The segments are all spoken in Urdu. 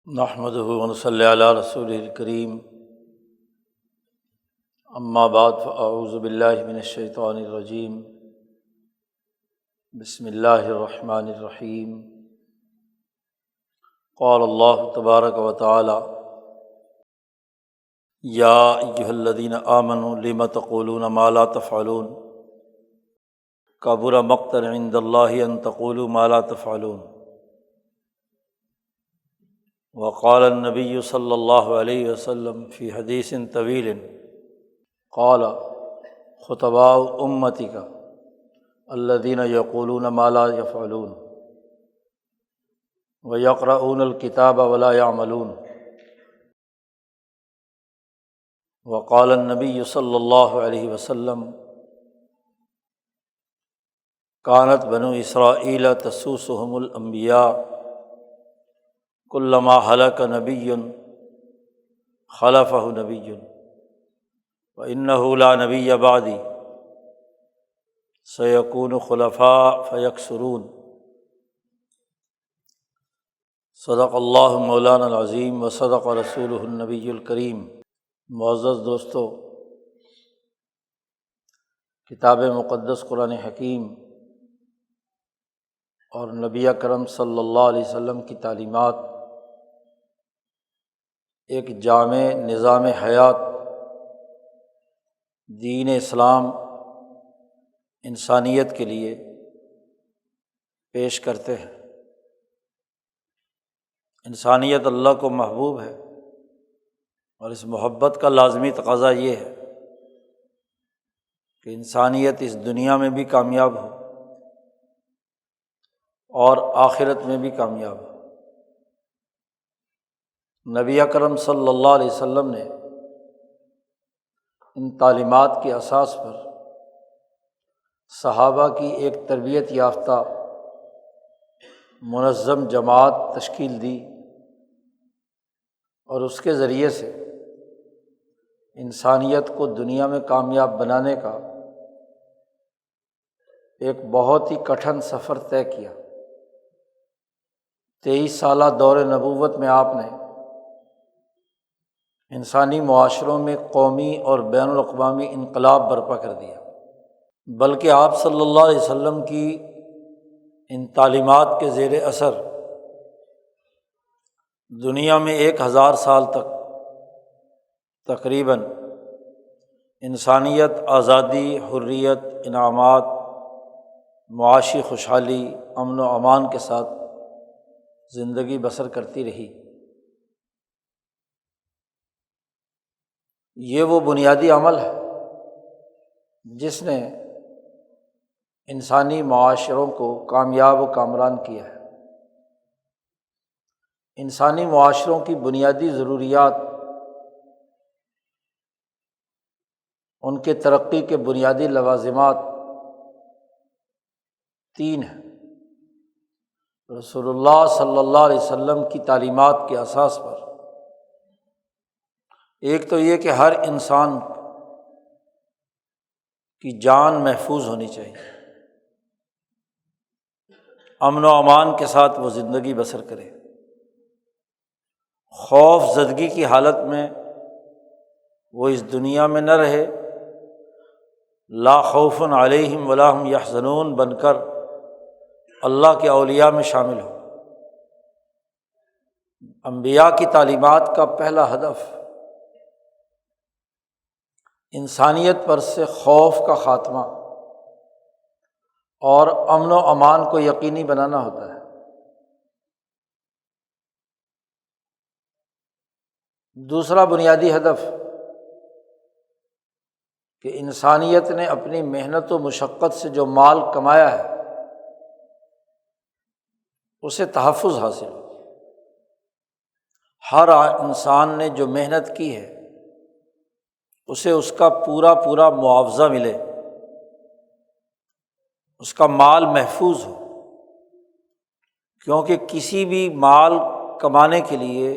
نحمدہ ونصلی علی رسولہ الکریم، اما بعد فاعوذ باللہ من الشیطان الرجیم، بسم اللہ الرحمن الرحیم۔ قال اللہ تبارک و تعالی: یا ایھا الذین آمنوا لم تقولون ما لا تفعلون کبر مقتا عند اللہ ان تقولوا ما لا تفعلون۔ وقال النبی صلی اللہ علیہ وسلم فی حدیث طویل قال: خطباء امتک الذین یقولون ما لا یفعلون ویقرؤون الکتاب ولا یعملون۔ وقال النبی صلی اللہ علیہ وسلم: کانت بنو اسرائیل تسوسهم الانبیاء کلما ہلک نبی خلفہ نبی وانہ لا نبی بعدی سیکون خلفاء فیکثرون۔ صدق اللہ مولانا العظیم وصدق رسولہ النبی الکریم۔ معزز دوستو، کتاب مقدس قرآن حکیم اور نبی اکرم صلی اللہ علیہ وسلم کی تعلیمات ایک جامع نظام حیات دین اسلام انسانیت کے لیے پیش کرتے ہیں۔ انسانیت اللہ کو محبوب ہے، اور اس محبت کا لازمی تقاضا یہ ہے کہ انسانیت اس دنیا میں بھی کامیاب ہو اور آخرت میں بھی کامیاب ہو۔ نبی اکرم صلی اللہ علیہ وسلم نے ان تعلیمات کے اساس پر صحابہ کی ایک تربیت یافتہ منظم جماعت تشکیل دی، اور اس کے ذریعے سے انسانیت کو دنیا میں کامیاب بنانے کا ایک بہت ہی کٹھن سفر طے کیا۔ 23 سالہ دور نبوت میں آپ نے انسانی معاشروں میں قومی اور بین الاقوامی انقلاب برپا کر دیا، بلکہ آپ صلی اللہ علیہ وسلم کی ان تعلیمات کے زیر اثر دنیا میں 1000 سال تک تقریباً انسانیت آزادی، حریت، انعامات، معاشی خوشحالی، امن و امان کے ساتھ زندگی بسر کرتی رہی۔ یہ وہ بنیادی عمل ہے جس نے انسانی معاشروں کو کامیاب و کامران کیا ہے۔ انسانی معاشروں کی بنیادی ضروریات، ان کے ترقی کے بنیادی لوازمات 3 ہیں۔ رسول اللہ صلی اللہ علیہ وسلم کی تعلیمات کے اساس پر ایک تو یہ کہ ہر انسان کی جان محفوظ ہونی چاہیے، امن و امان کے ساتھ وہ زندگی بسر کرے، خوف زدگی کی حالت میں وہ اس دنیا میں نہ رہے، لا خوف علیہم ولا ہم یحزنون بن کر اللہ کے اولیاء میں شامل ہو۔ انبیاء کی تعلیمات کا پہلا ہدف انسانیت پر سے خوف کا خاتمہ اور امن و امان کو یقینی بنانا ہوتا ہے۔ دوسرا بنیادی ہدف کہ انسانیت نے اپنی محنت و مشقت سے جو مال کمایا ہے اسے تحفظ حاصل ہو۔ ہر انسان نے جو محنت کی ہے اسے اس کا پورا معاوضہ ملے، اس کا مال محفوظ ہو، کیونکہ کسی بھی مال کمانے کے لیے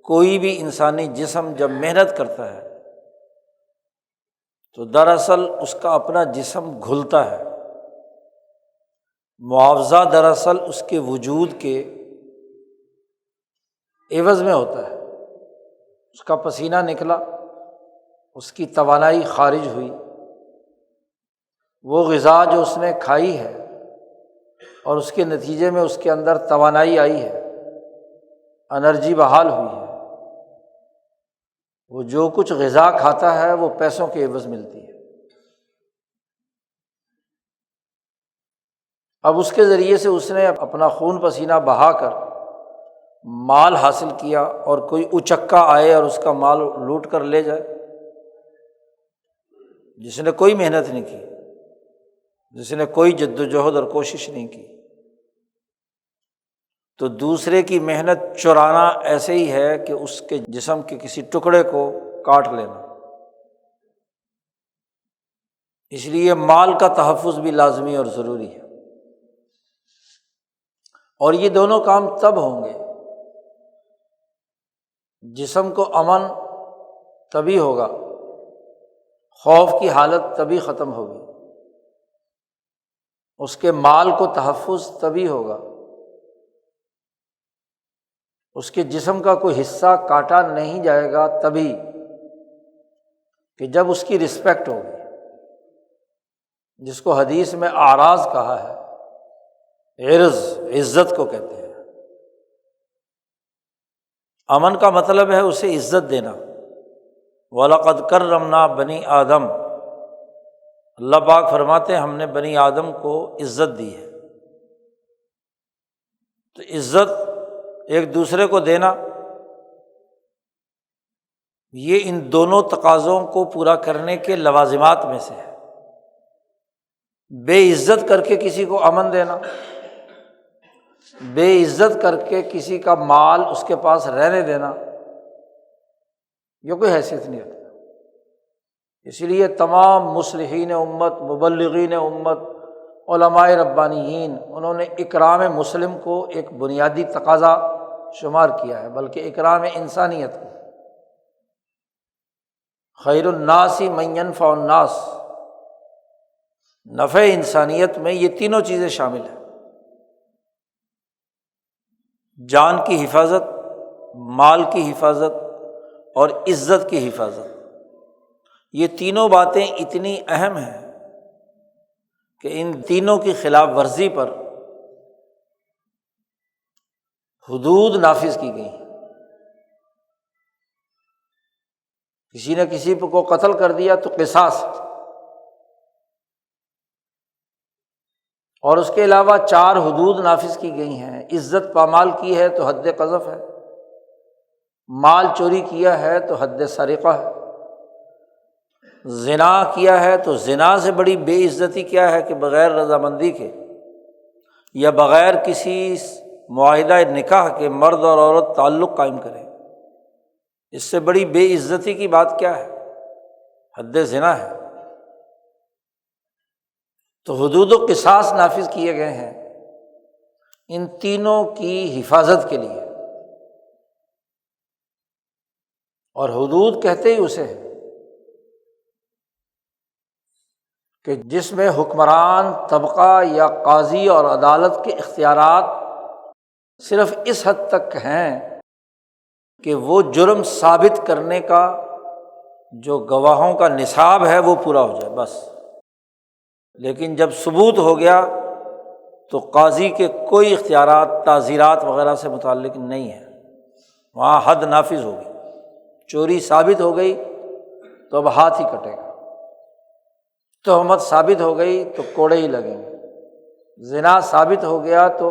کوئی بھی انسانی جسم جب محنت کرتا ہے تو دراصل اس کا اپنا جسم گھلتا ہے۔ معاوضہ دراصل اس کے وجود کے عوض میں ہوتا ہے، اس کا پسینہ نکلا، اس کی توانائی خارج ہوئی، وہ غذا جو اس نے کھائی ہے اور اس کے نتیجے میں اس کے اندر توانائی آئی ہے، انرجی بحال ہوئی ہے، وہ جو کچھ غذا کھاتا ہے وہ پیسوں کے عوض ملتی ہے۔ اب اس کے ذریعے سے اس نے اپنا خون پسینہ بہا کر مال حاصل کیا، اور کوئی اچکا آئے اور اس کا مال لوٹ کر لے جائے، جس نے کوئی محنت نہیں کی، جس نے کوئی جد و جہد اور کوشش نہیں کی، تو دوسرے کی محنت چرانا ایسے ہی ہے کہ اس کے جسم کے کسی ٹکڑے کو کاٹ لینا۔ اس لیے مال کا تحفظ بھی لازمی اور ضروری ہے، اور یہ دونوں کام تب ہوں گے، جسم کو امن تبھی ہوگا، خوف کی حالت تبھی ختم ہوگی، اس کے مال کو تحفظ تبھی ہوگا، اس کے جسم کا کوئی حصہ کاٹا نہیں جائے گا تبھی، کہ جب اس کی رسپیکٹ ہوگی، جس کو حدیث میں اعراض کہا ہے، عرض عزت کو کہتے ہیں۔ امن کا مطلب ہے اسے عزت دینا۔ وَلَقَدْ كَرَّمْنَا بَنِي آدم، اللہ پاک فرماتے ہیں ہم نے بنی آدم کو عزت دی ہے۔ تو عزت ایک دوسرے کو دینا، یہ ان دونوں تقاضوں کو پورا کرنے کے لوازمات میں سے ہے۔ بے عزت کر کے کسی کو امن دینا، بے عزت کر کے کسی کا مال اس کے پاس رہنے دینا، یہ کوئی حیثیت نہیں رکھتا۔ اس لیے تمام مصلحین امت، مبلغین امت، علماء ربانیین، انہوں نے اکرام مسلم کو ایک بنیادی تقاضا شمار کیا ہے، بلکہ اکرام انسانیت کو۔ خیر الناس من ینفع الناس، نفع انسانیت میں یہ تینوں چیزیں شامل ہیں: جان کی حفاظت، مال کی حفاظت اور عزت کی حفاظت۔ یہ تینوں باتیں اتنی اہم ہیں کہ ان تینوں کی خلاف ورزی پر حدود نافذ کی گئی ہیں۔ کسی نے کسی کو قتل کر دیا تو قصاص، اور اس کے علاوہ 4 حدود نافذ کی گئی ہیں۔ عزت پامال کی ہے تو حد قذف ہے، مال چوری کیا ہے تو حد سرقہ ہے، زنا کیا ہے تو زنا سے بڑی بے عزتی کیا ہے کہ بغیر رضامندی کے یا بغیر کسی معاہدہ نکاح کے مرد اور عورت تعلق قائم کرے، اس سے بڑی بے عزتی کی بات کیا ہے؟ حد زنا ہے۔ تو حدود و قصاص نافذ کیے گئے ہیں ان تینوں کی حفاظت کے لیے، اور حدود کہتے ہی اسے ہیں کہ جس میں حکمران طبقہ یا قاضی اور عدالت کے اختیارات صرف اس حد تک ہیں کہ وہ جرم ثابت کرنے کا جو گواہوں کا نصاب ہے وہ پورا ہو جائے بس، لیکن جب ثبوت ہو گیا تو قاضی کے کوئی اختیارات تعزیرات وغیرہ سے متعلق نہیں ہے، وہاں حد نافذ ہوگی۔ چوری ثابت ہو گئی تو اب ہاتھ ہی کٹے گا، تہمت ثابت ہو گئی تو کوڑے ہی لگیں گے، زنا ثابت ہو گیا تو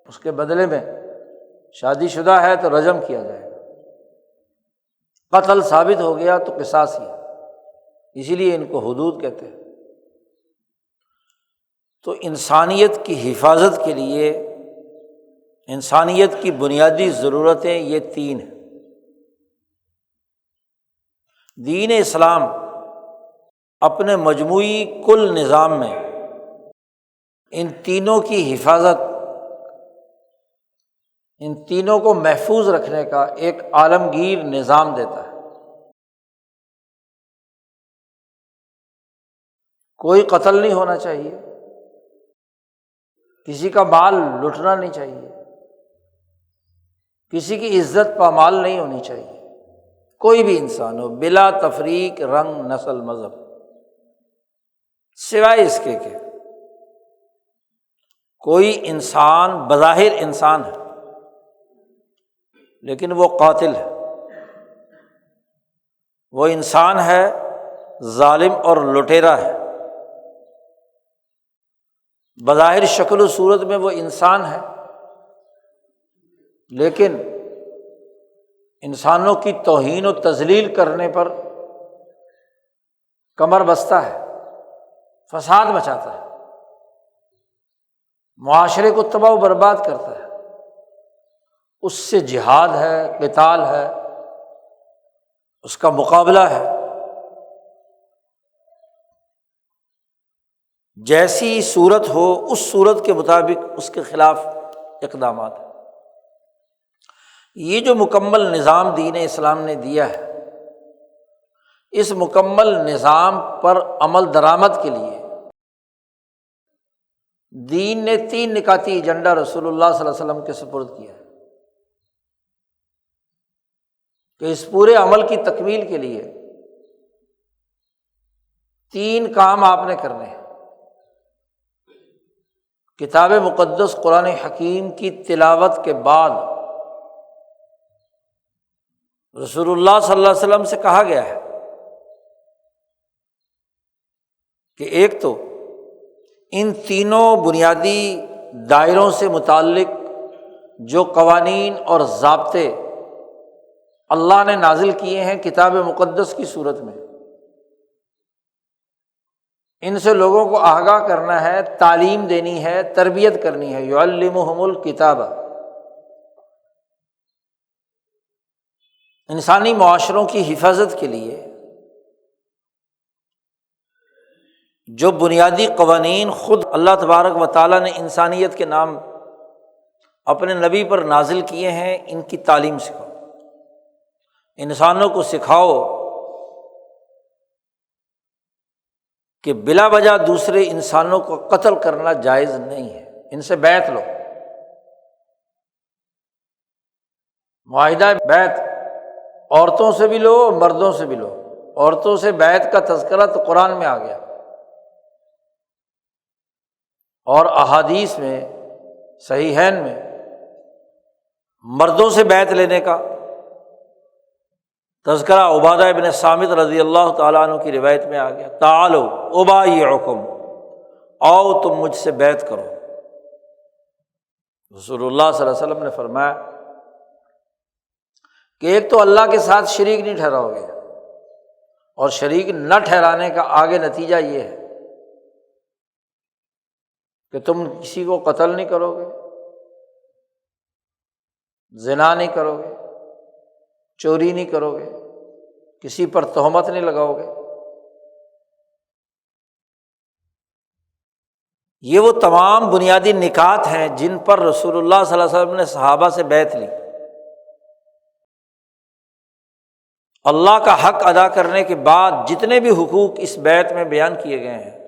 اس کے بدلے میں شادی شدہ ہے تو رجم کیا جائے گا، قتل ثابت ہو گیا تو قصاص ہی ہے، اسی لیے ان کو حدود کہتے ہیں۔ تو انسانیت کی حفاظت کے لیے انسانیت کی بنیادی ضرورتیں یہ 3 ہیں۔ دین اسلام اپنے مجموعی کل نظام میں ان تینوں کی حفاظت، ان تینوں کو محفوظ رکھنے کا ایک عالمگیر نظام دیتا ہے۔ کوئی قتل نہیں ہونا چاہیے، کسی کا مال لوٹنا نہیں چاہیے، کسی کی عزت پامال نہیں ہونی چاہیے، کوئی بھی انسان ہو، بلا تفریق رنگ نسل مذہب، سوائے اس کے کہ کوئی انسان بظاہر انسان ہے لیکن وہ قاتل ہے، وہ انسان ہے ظالم اور لٹیرا ہے، بظاہر شکل و صورت میں وہ انسان ہے لیکن انسانوں کی توہین و تذلیل کرنے پر کمر بستہ ہے، فساد مچاتا ہے، معاشرے کو تباہ و برباد کرتا ہے، اس سے جہاد ہے، قتال ہے، اس کا مقابلہ ہے، جیسی صورت ہو اس صورت کے مطابق اس کے خلاف اقدامات ہیں۔ یہ جو مکمل نظام دین اسلام نے دیا ہے، اس مکمل نظام پر عمل درآمد کے لیے دین نے 3 نکاتی ایجنڈا رسول اللہ صلی اللہ علیہ وسلم کے سپرد کیا ہے کہ اس پورے عمل کی تکمیل کے لیے 3 کام آپ نے کرنے ہیں۔ کتاب مقدس قرآن حکیم کی تلاوت کے بعد رسول اللہ صلی اللہ علیہ وسلم سے کہا گیا ہے کہ ایک تو ان تینوں بنیادی دائروں سے متعلق جو قوانین اور ضابطے اللہ نے نازل کیے ہیں کتاب مقدس کی صورت میں، ان سے لوگوں کو آگاہ کرنا ہے، تعلیم دینی ہے، تربیت کرنی ہے۔ یعلمہم الکتاب، انسانی معاشروں کی حفاظت کے لیے جو بنیادی قوانین خود اللہ تبارک و تعالیٰ نے انسانیت کے نام اپنے نبی پر نازل کیے ہیں، ان کی تعلیم سکھاؤ، انسانوں کو سکھاؤ کہ بلا وجہ دوسرے انسانوں کو قتل کرنا جائز نہیں ہے، ان سے بیعت لو۔ معاہدہ بیعت عورتوں سے بھی لو، مردوں سے بھی لو۔ عورتوں سے بیعت کا تذکرہ تو قرآن میں آ گیا، اور احادیث میں صحیحین میں مردوں سے بیعت لینے کا تذکرہ عبادہ ابن صامت رضی اللہ تعالیٰ عنہ کی روایت میں آ گیا، تعالوا ابایعکم، آؤ تم مجھ سے بیعت کرو۔ رسول اللہ صلی اللہ علیہ وسلم نے فرمایا کہ ایک تو اللہ کے ساتھ شریک نہیں ٹھہراؤ گے، اور شریک نہ ٹھہرانے کا آگے نتیجہ یہ ہے کہ تم کسی کو قتل نہیں کرو گے، زنا نہیں کرو گے، چوری نہیں کرو گے، کسی پر تہمت نہیں لگاؤ گے۔ یہ وہ تمام بنیادی نکات ہیں جن پر رسول اللہ صلی اللہ علیہ وسلم نے صحابہ سے بیعت لی۔ اللہ کا حق ادا کرنے کے بعد جتنے بھی حقوق اس بیعت میں بیان کیے گئے ہیں،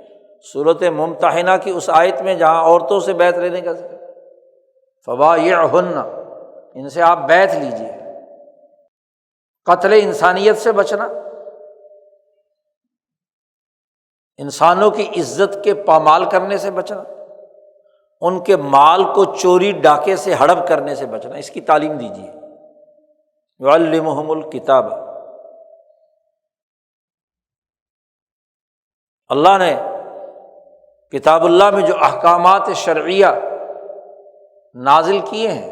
سورۃ ممتحنہ کی اس آیت میں جہاں عورتوں سے بیعت لینے کا ذکر، فبایعہن، ان سے آپ بیعت لیجیے۔ قتل انسانیت سے بچنا، انسانوں کی عزت کے پامال کرنے سے بچنا، ان کے مال کو چوری ڈاکے سے ہڑپ کرنے سے بچنا، اس کی تعلیم دیجیے۔ یعلمہم الکتاب، اللہ نے کتاب اللہ میں جو احکامات شرعیہ نازل کیے ہیں،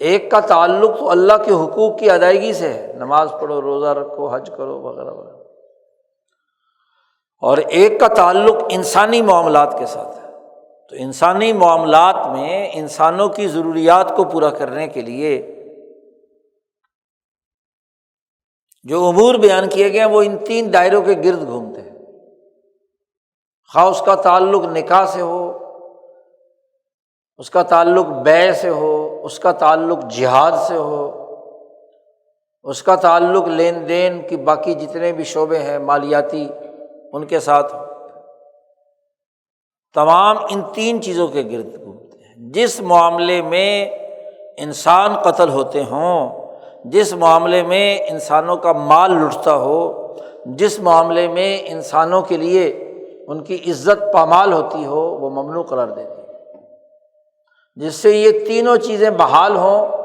ایک کا تعلق تو اللہ کے حقوق کی ادائیگی سے ہے، نماز پڑھو، روزہ رکھو، حج کرو، وغیرہ وغیرہ، اور ایک کا تعلق انسانی معاملات کے ساتھ ہے۔ تو انسانی معاملات میں انسانوں کی ضروریات کو پورا کرنے کے لیے جو امور بیان کیے گئے ہیں وہ ان 3 دائروں کے گرد گھومتے ہیں، خواہ اس کا تعلق نکاح سے ہو، اس کا تعلق بیع سے ہو، اس کا تعلق جہاد سے ہو، اس کا تعلق لین دین کی باقی جتنے بھی شعبے ہیں مالیاتی ان کے ساتھ ہو، تمام ان 3 چیزوں کے گرد گھومتے ہیں۔ جس معاملے میں انسان قتل ہوتے ہوں، جس معاملے میں انسانوں کا مال لٹتا ہو، جس معاملے میں انسانوں کے لیے ان کی عزت پامال ہوتی ہو، وہ ممنوع قرار دے دی، جس سے یہ تینوں چیزیں بحال ہوں،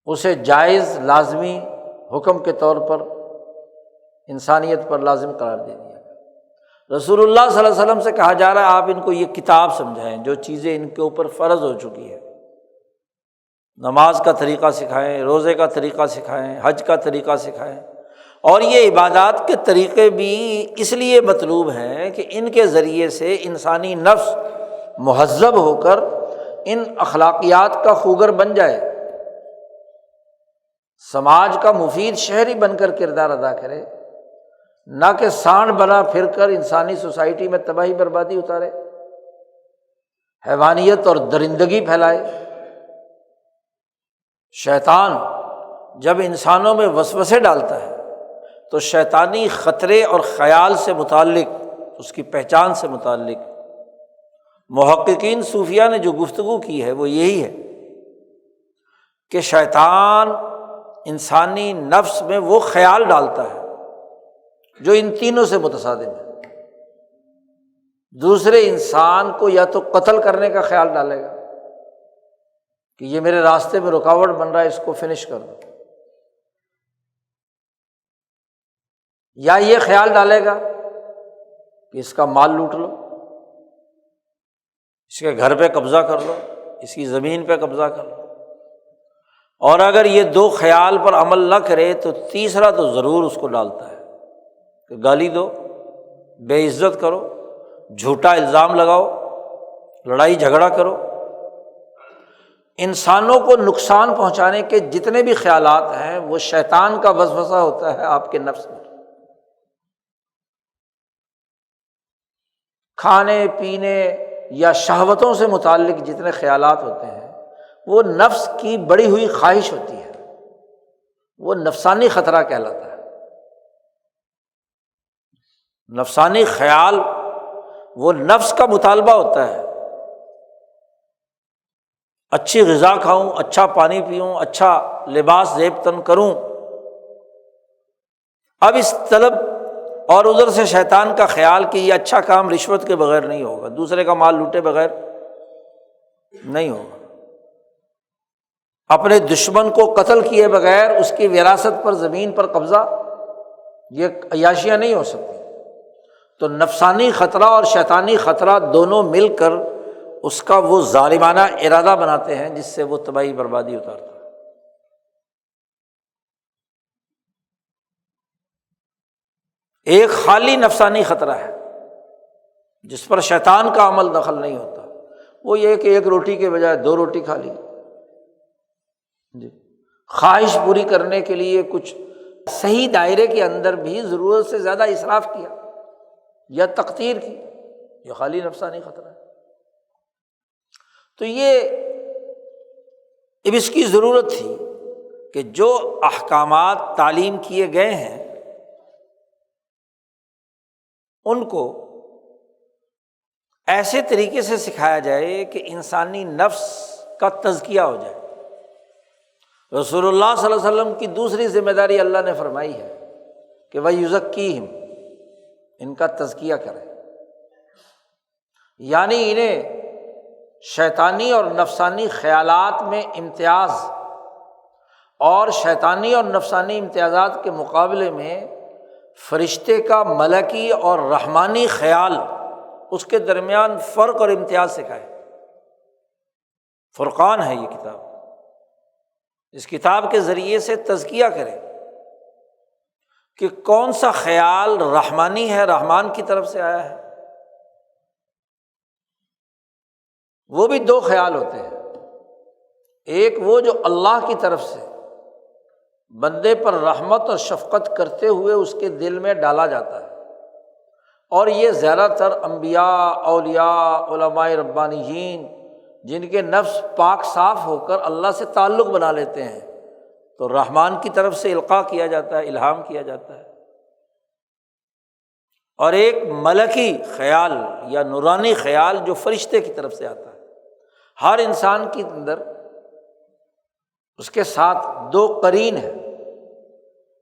اسے جائز لازمی حکم کے طور پر انسانیت پر لازم قرار دے دیا۔ رسول اللہ صلی اللہ علیہ وسلم سے کہا جا رہا ہے آپ ان کو یہ کتاب سمجھائیں، جو چیزیں ان کے اوپر فرض ہو چکی ہے، نماز کا طریقہ سکھائیں، روزے کا طریقہ سکھائیں، حج کا طریقہ سکھائیں، اور یہ عبادات کے طریقے بھی اس لیے مطلوب ہیں کہ ان کے ذریعے سے انسانی نفس مہذب ہو کر ان اخلاقیات کا خوگر بن جائے، سماج کا مفید شہری بن کر کردار ادا کرے، نہ کہ سانڈ بنا پھر کر انسانی سوسائٹی میں تباہی بربادی اتارے، حیوانیت اور درندگی پھیلائے۔ شیطان جب انسانوں میں وسوسے ڈالتا ہے تو شیطانی خطرے اور خیال سے متعلق، اس کی پہچان سے متعلق محققین صوفیہ نے جو گفتگو کی ہے وہ یہی ہے کہ شیطان انسانی نفس میں وہ خیال ڈالتا ہے جو ان تینوں سے متصادم ہے۔ دوسرے انسان کو یا تو قتل کرنے کا خیال ڈالے گا کہ یہ میرے راستے میں رکاوٹ بن رہا ہے، اس کو فنش کر دو، یا یہ خیال ڈالے گا کہ اس کا مال لوٹ لو، اس کے گھر پہ قبضہ کر لو، اس کی زمین پہ قبضہ کر لو۔ اور اگر یہ دو خیال پر عمل نہ کرے تو تیسرا تو ضرور اس کو ڈالتا ہے کہ گالی دو، بے عزت کرو، جھوٹا الزام لگاؤ، لڑائی جھگڑا کرو۔ انسانوں کو نقصان پہنچانے کے جتنے بھی خیالات ہیں وہ شیطان کا وسوسہ ہوتا ہے آپ کے نفس میں۔ کھانے پینے یا شہوتوں سے متعلق جتنے خیالات ہوتے ہیں وہ نفس کی بڑی ہوئی خواہش ہوتی ہے، وہ نفسانی خطرہ کہلاتا ہے۔ نفسانی خیال وہ نفس کا مطالبہ ہوتا ہے، اچھی غذا کھاؤں، اچھا پانی پیوں، اچھا لباس زیب تن کروں۔ اب اس طلب اور ادھر سے شیطان کا خیال کہ یہ اچھا کام رشوت کے بغیر نہیں ہوگا، دوسرے کا مال لوٹے بغیر نہیں ہوگا، اپنے دشمن کو قتل کیے بغیر اس کی وراثت پر، زمین پر قبضہ، یہ عیاشیاں نہیں ہو سکتی۔ تو نفسانی خطرہ اور شیطانی خطرہ دونوں مل کر اس کا وہ ظالمانہ ارادہ بناتے ہیں جس سے وہ تباہی بربادی اتارتا ہے۔ ایک خالی نفسانی خطرہ ہے جس پر شیطان کا عمل دخل نہیں ہوتا، وہ یہ کہ ایک روٹی کے بجائے 2 روٹی کھا لی، خواہش پوری کرنے کے لیے کچھ صحیح دائرے کے اندر بھی ضرورت سے زیادہ اسراف کیا یا تقتیر کی، یہ خالی نفسانی خطرہ ہے۔ تو یہ اب اس کی ضرورت تھی کہ جو احکامات تعلیم کیے گئے ہیں ان کو ایسے طریقے سے سکھایا جائے کہ انسانی نفس کا تزکیہ ہو جائے۔ رسول اللہ صلی اللہ علیہ وسلم کی دوسری ذمہ داری اللہ نے فرمائی ہے کہ وَيُزَكِّيهِمْ، ان کا تزکیہ کرے، یعنی انہیں شیطانی اور نفسانی خیالات میں امتیاز اور شیطانی اور نفسانی امتیازات کے مقابلے میں فرشتے کا ملکی اور رحمانی خیال، اس کے درمیان فرق اور امتیاز سکھائے۔ فرقان ہے یہ کتاب، اس کتاب کے ذریعے سے تزکیہ کرے کہ کون سا خیال رحمانی ہے، رحمان کی طرف سے آیا ہے۔ وہ بھی 2 خیال ہوتے ہیں، ایک وہ جو اللہ کی طرف سے بندے پر رحمت اور شفقت کرتے ہوئے اس کے دل میں ڈالا جاتا ہے، اور یہ زیادہ تر انبیاء، اولیاء، علماء ربانیین جن کے نفس پاک صاف ہو کر اللہ سے تعلق بنا لیتے ہیں تو رحمان کی طرف سے القاء کیا جاتا ہے، الہام کیا جاتا ہے۔ اور ایک ملکی خیال یا نورانی خیال جو فرشتے کی طرف سے آتا ہے، ہر انسان کے اندر اس کے ساتھ دو قرین ہیں،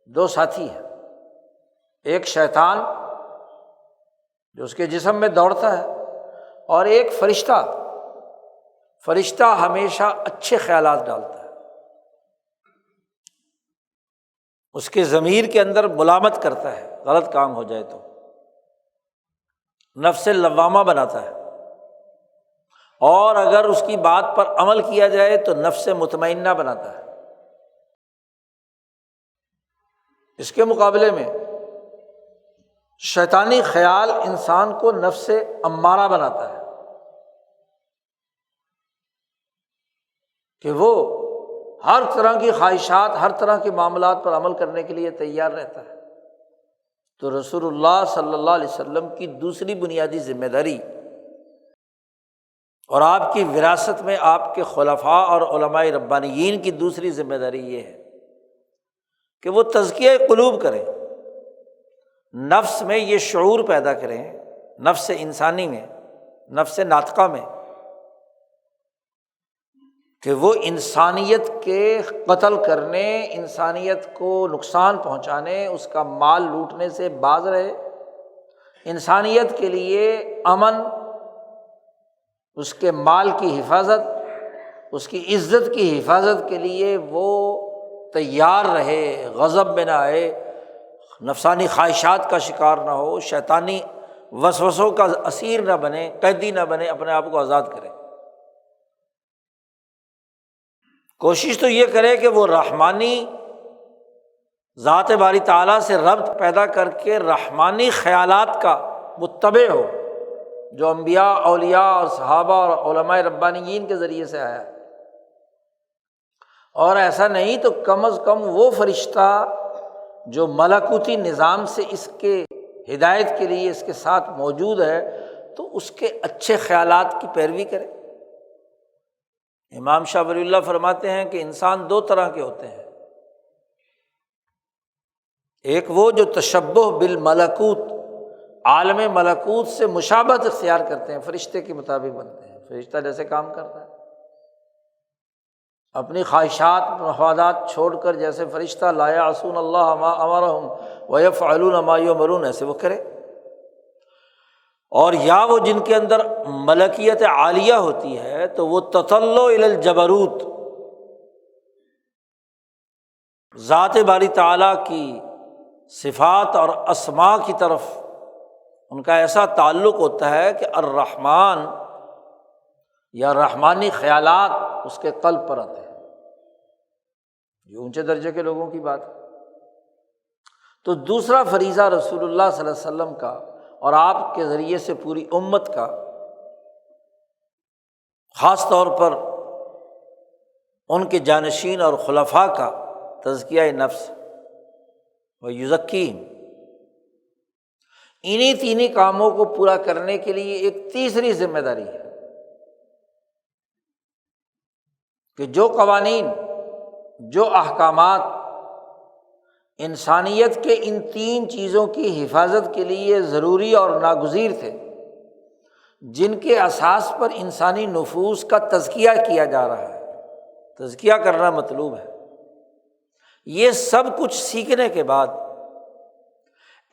دو ساتھی ہیں، ایک شیطان جو اس کے جسم میں دوڑتا ہے، اور ایک فرشتہ ہمیشہ اچھے خیالات ڈالتا ہے، اس کے ضمیر کے اندر ملامت کرتا ہے غلط کام ہو جائے تو، نفس لوامہ بناتا ہے، اور اگر اس کی بات پر عمل کیا جائے تو نفس مطمئنہ بناتا ہے۔ اس کے مقابلے میں شیطانی خیال انسان کو نفس امارہ بناتا ہے کہ وہ ہر طرح کی خواہشات، ہر طرح کے معاملات پر عمل کرنے کے لیے تیار رہتا ہے۔ تو رسول اللہ صلی اللہ علیہ وسلم کی دوسری بنیادی ذمہ داری اور آپ کی وراثت میں آپ کے خلفاء اور علماء ربانیین کی دوسری ذمہ داری یہ ہے کہ وہ تزکیہ قلوب کریں، نفس میں یہ شعور پیدا کریں، نفس انسانی میں، نفس ناطقہ میں، کہ وہ انسانیت کے قتل کرنے، انسانیت کو نقصان پہنچانے، اس کا مال لوٹنے سے باز رہے، انسانیت کے لیے امن، اس کے مال کی حفاظت، اس کی عزت کی حفاظت کے لیے وہ تیار رہے، غضب میں نہ آئے، نفسانی خواہشات کا شکار نہ ہو، شیطانی وسوسوں کا اسیر نہ بنے، قیدی نہ بنے، اپنے آپ کو آزاد کرے۔ کوشش تو یہ کرے کہ وہ رحمانی ذات باری تعالیٰ سے ربط پیدا کر کے رحمانی خیالات کا متبع ہو، جو انبیاء، اولیاء اور صحابہ اور علماء ربانیین کے ذریعے سے آیا ہے۔ اور ایسا نہیں تو کم از کم وہ فرشتہ جو ملکوتی نظام سے اس کے ہدایت کے لیے اس کے ساتھ موجود ہے، تو اس کے اچھے خیالات کی پیروی کرے۔ امام شاہ ولی اللہ فرماتے ہیں کہ انسان دو طرح کے ہوتے ہیں، ایک وہ جو تشبہ بالملکوت، عالم ملکوت سے مشابہت اختیار کرتے ہیں، فرشتے کے مطابق بنتے ہیں، فرشتہ جیسے کام کرتا ہے، اپنی خواہشات مفادات چھوڑ کر جیسے فرشتہ لا یعصون اللہ ما امرہم ویفعلون ما یؤمرون، ایسے وہ کرے۔ اور یا وہ جن کے اندر ملکیت عالیہ ہوتی ہے تو وہ تطلع الی الجبروت، ذات باری تعالیٰ کی صفات اور اسماء کی طرف ان کا ایسا تعلق ہوتا ہے کہ الرحمن یا رحمانی خیالات اس کے قلب پر آتے ہیں۔ یہ اونچے درجے کے لوگوں کی بات ہے۔ تو دوسرا فریضہ رسول اللہ صلی اللہ علیہ وسلم کا اور آپ کے ذریعے سے پوری امت کا، خاص طور پر ان کے جانشین اور خلفاء کا تزکیہ نفس و یزکیہم، انہی تینی کاموں کو پورا کرنے کے لیے ایک تیسری ذمہ داری ہے کہ جو قوانین، جو احکامات انسانیت کے ان تین چیزوں کی حفاظت کے لیے ضروری اور ناگزیر تھے، جن کے اساس پر انسانی نفوس کا تزکیہ کیا جا رہا ہے، تزکیہ کرنا مطلوب ہے، یہ سب کچھ سیکھنے کے بعد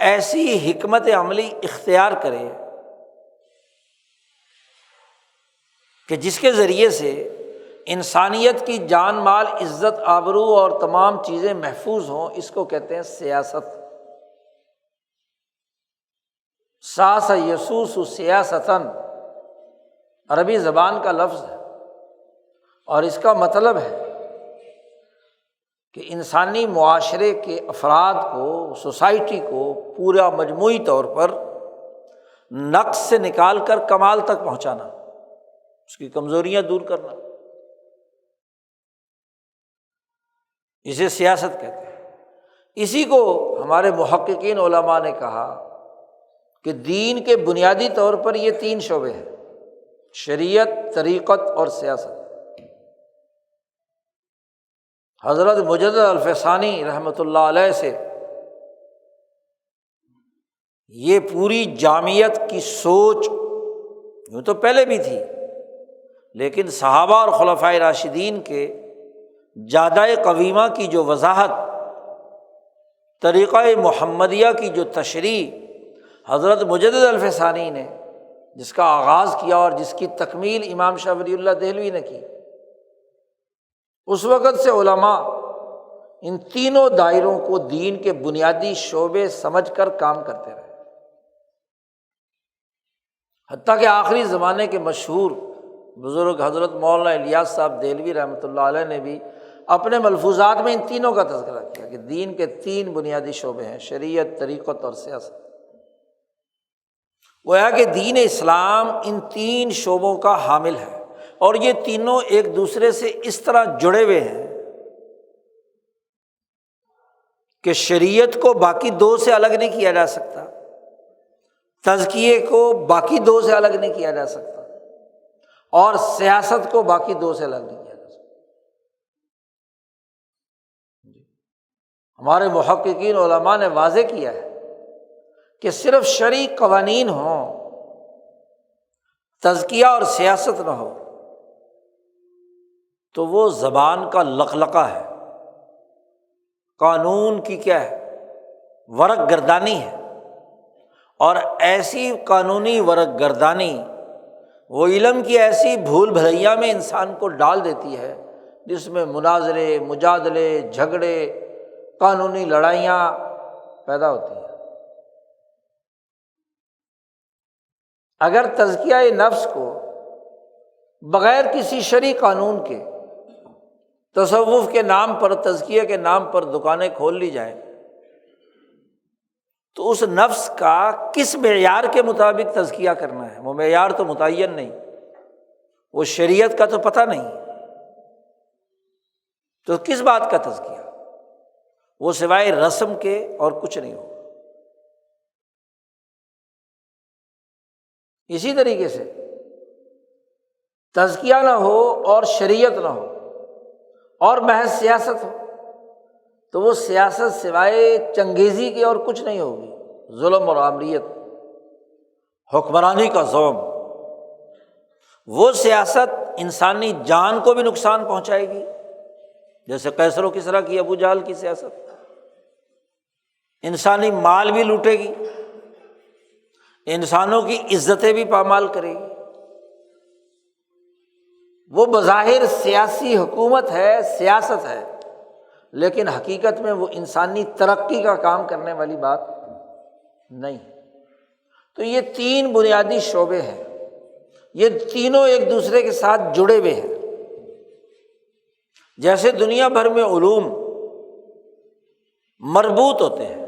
ایسی حکمت عملی اختیار کرے کہ جس کے ذریعے سے انسانیت کی جان مال، عزت، آبرو اور تمام چیزیں محفوظ ہوں۔ اس کو کہتے ہیں سیاست۔ ساس یسوس سیاستاً عربی زبان کا لفظ ہے، اور اس کا مطلب ہے کہ انسانی معاشرے کے افراد کو، سوسائٹی کو پورا مجموعی طور پر نقص سے نکال کر کمال تک پہنچانا، اس کی کمزوریاں دور کرنا، اسے سیاست کہتے ہیں۔ اسی کو ہمارے محققین علماء نے کہا کہ دین کے بنیادی طور پر یہ تین شعبے ہیں، شریعت، طریقت اور سیاست۔ حضرت مجدد الفسانی رحمۃ اللہ علیہ سے یہ پوری جامعیت کی سوچ یوں تو پہلے بھی تھی، لیکن صحابہ اور خلفائے راشدین کے جادہ قویمہ کی جو وضاحت، طریقہ محمدیہ کی جو تشریح حضرت مجدد الف ثانی نے جس کا آغاز کیا اور جس کی تکمیل امام شاہ ولی اللہ دہلوی نے کی، اس وقت سے علماء ان تینوں دائروں کو دین کے بنیادی شعبے سمجھ کر کام کرتے رہے، حتیٰ کہ آخری زمانے کے مشہور بزرگ حضرت مولانا الیاس صاحب دہلوی رحمۃ اللہ علیہ نے بھی اپنے ملفوظات میں ان تینوں کا تذکرہ کیا کہ دین کے تین بنیادی شعبے ہیں، شریعت، طریقت اور سیاست۔ گویا کہ دین اسلام ان تین شعبوں کا حامل ہے، اور یہ تینوں ایک دوسرے سے اس طرح جڑے ہوئے ہیں کہ شریعت کو باقی دو سے الگ نہیں کیا جا سکتا، تزکیے کو باقی دو سے الگ نہیں کیا جا سکتا، اور سیاست کو باقی دو سے الگ نہیں کیا جا سکتا۔ ہمارے محققین علماء نے واضح کیا ہے کہ صرف شرعی قوانین ہوں، تزکیہ اور سیاست نہ ہو تو وہ زبان کا لقلقہ ہے، قانون کی کیا ہے، ورق گردانی ہے، اور ایسی قانونی ورق گردانی وہ علم کی ایسی بھول بھلیاں میں انسان کو ڈال دیتی ہے جس میں مناظرے، مجادلے، جھگڑے، قانونی لڑائیاں پیدا ہوتی ہیں۔ اگر تزکیہ نفس کو بغیر کسی شرعی قانون کے تصوف کے نام پر، تزکیہ کے نام پر دکانیں کھول لی جائیں تو اس نفس کا کس معیار کے مطابق تزکیہ کرنا ہے، وہ معیار تو متعین نہیں، وہ شریعت کا تو پتہ نہیں، تو کس بات کا تزکیہ؟ وہ سوائے رسم کے اور کچھ نہیں ہو۔ اسی طریقے سے تزکیہ نہ ہو اور شریعت نہ ہو اور محض سیاست ہو تو وہ سیاست سوائے چنگیزی کے اور کچھ نہیں ہوگی، ظلم اور آمریت، حکمرانی کا ذوق۔ وہ سیاست انسانی جان کو بھی نقصان پہنچائے گی، جیسے قیصر و کسریٰ کی ابو جہل کی سیاست، انسانی مال بھی لوٹے گی، انسانوں کی عزتیں بھی پامال کرے گی۔ وہ بظاہر سیاسی حکومت ہے، سیاست ہے، لیکن حقیقت میں وہ انسانی ترقی کا کام کرنے والی بات نہیں۔ تو یہ تین بنیادی شعبے ہیں، یہ تینوں ایک دوسرے کے ساتھ جڑے ہوئے ہیں۔ جیسے دنیا بھر میں علوم مربوط ہوتے ہیں،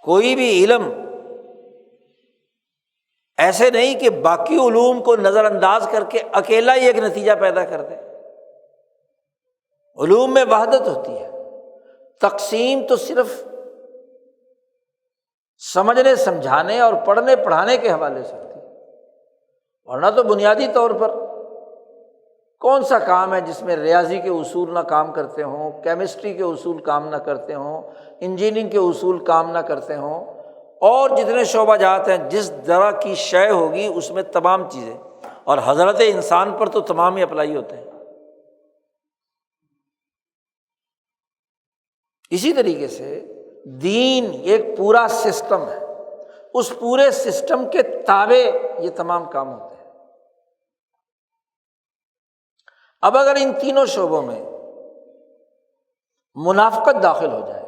کوئی بھی علم ایسے نہیں کہ باقی علوم کو نظر انداز کر کے اکیلا ہی ایک نتیجہ پیدا کر دے۔ علوم میں وحدت ہوتی ہے، تقسیم تو صرف سمجھنے سمجھانے اور پڑھنے پڑھانے کے حوالے سے ہوتی ہے، ورنہ تو بنیادی طور پر کون سا کام ہے جس میں ریاضی کے اصول نہ کام کرتے ہوں، کیمسٹری کے اصول کام نہ کرتے ہوں، انجینئرنگ کے اصول کام نہ کرتے ہوں، اور جتنے شعبہ جات ہیں جس طرح کی شے ہوگی اس میں تمام چیزیں، اور حضرت انسان پر تو تمام ہی اپلائی ہوتے ہیں۔ اسی طریقے سے دین ایک پورا سسٹم ہے، اس پورے سسٹم کے تابع یہ تمام کام ہوتے ہیں۔ اب اگر ان تینوں شعبوں میں منافقت داخل ہو جائے،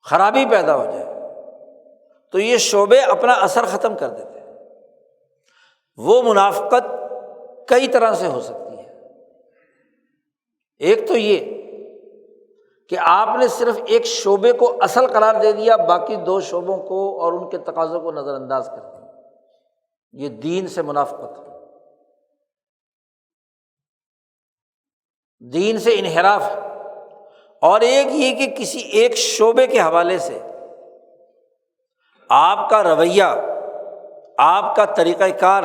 خرابی پیدا ہو جائے، تو یہ شعبے اپنا اثر ختم کر دیتے ہیں۔ وہ منافقت کئی طرح سے ہو سکتی ہے۔ ایک تو یہ کہ آپ نے صرف ایک شعبے کو اصل قرار دے دیا، باقی دو شعبوں کو اور ان کے تقاضوں کو نظر انداز کر دیا، یہ دین سے منافقت، دین سے انحراف ہے۔ اور ایک یہ کہ کسی ایک شعبے کے حوالے سے آپ کا رویہ، آپ کا طریقہ کار،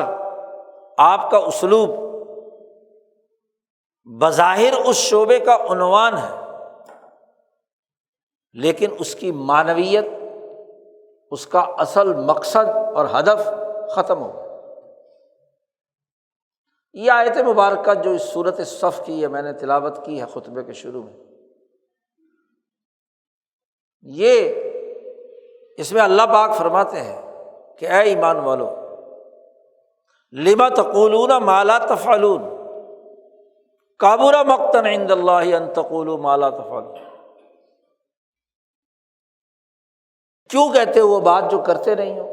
آپ کا اسلوب بظاہر اس شعبے کا عنوان ہے، لیکن اس کی معنویت، اس کا اصل مقصد اور ہدف ختم ہو گیا۔ یہ آیت مبارکہ جو اس سورۃ الصف کی ہے، میں نے تلاوت کی ہے خطبے کے شروع میں، اس میں اللہ پاک فرماتے ہیں کہ اے ایمان والو، لما تقولون ما لا تفعلون کبر مقتا عند اللہ ان تقولوا ما لا تفعلون، کیوں کہتے ہو وہ بات جو کرتے نہیں ہو؟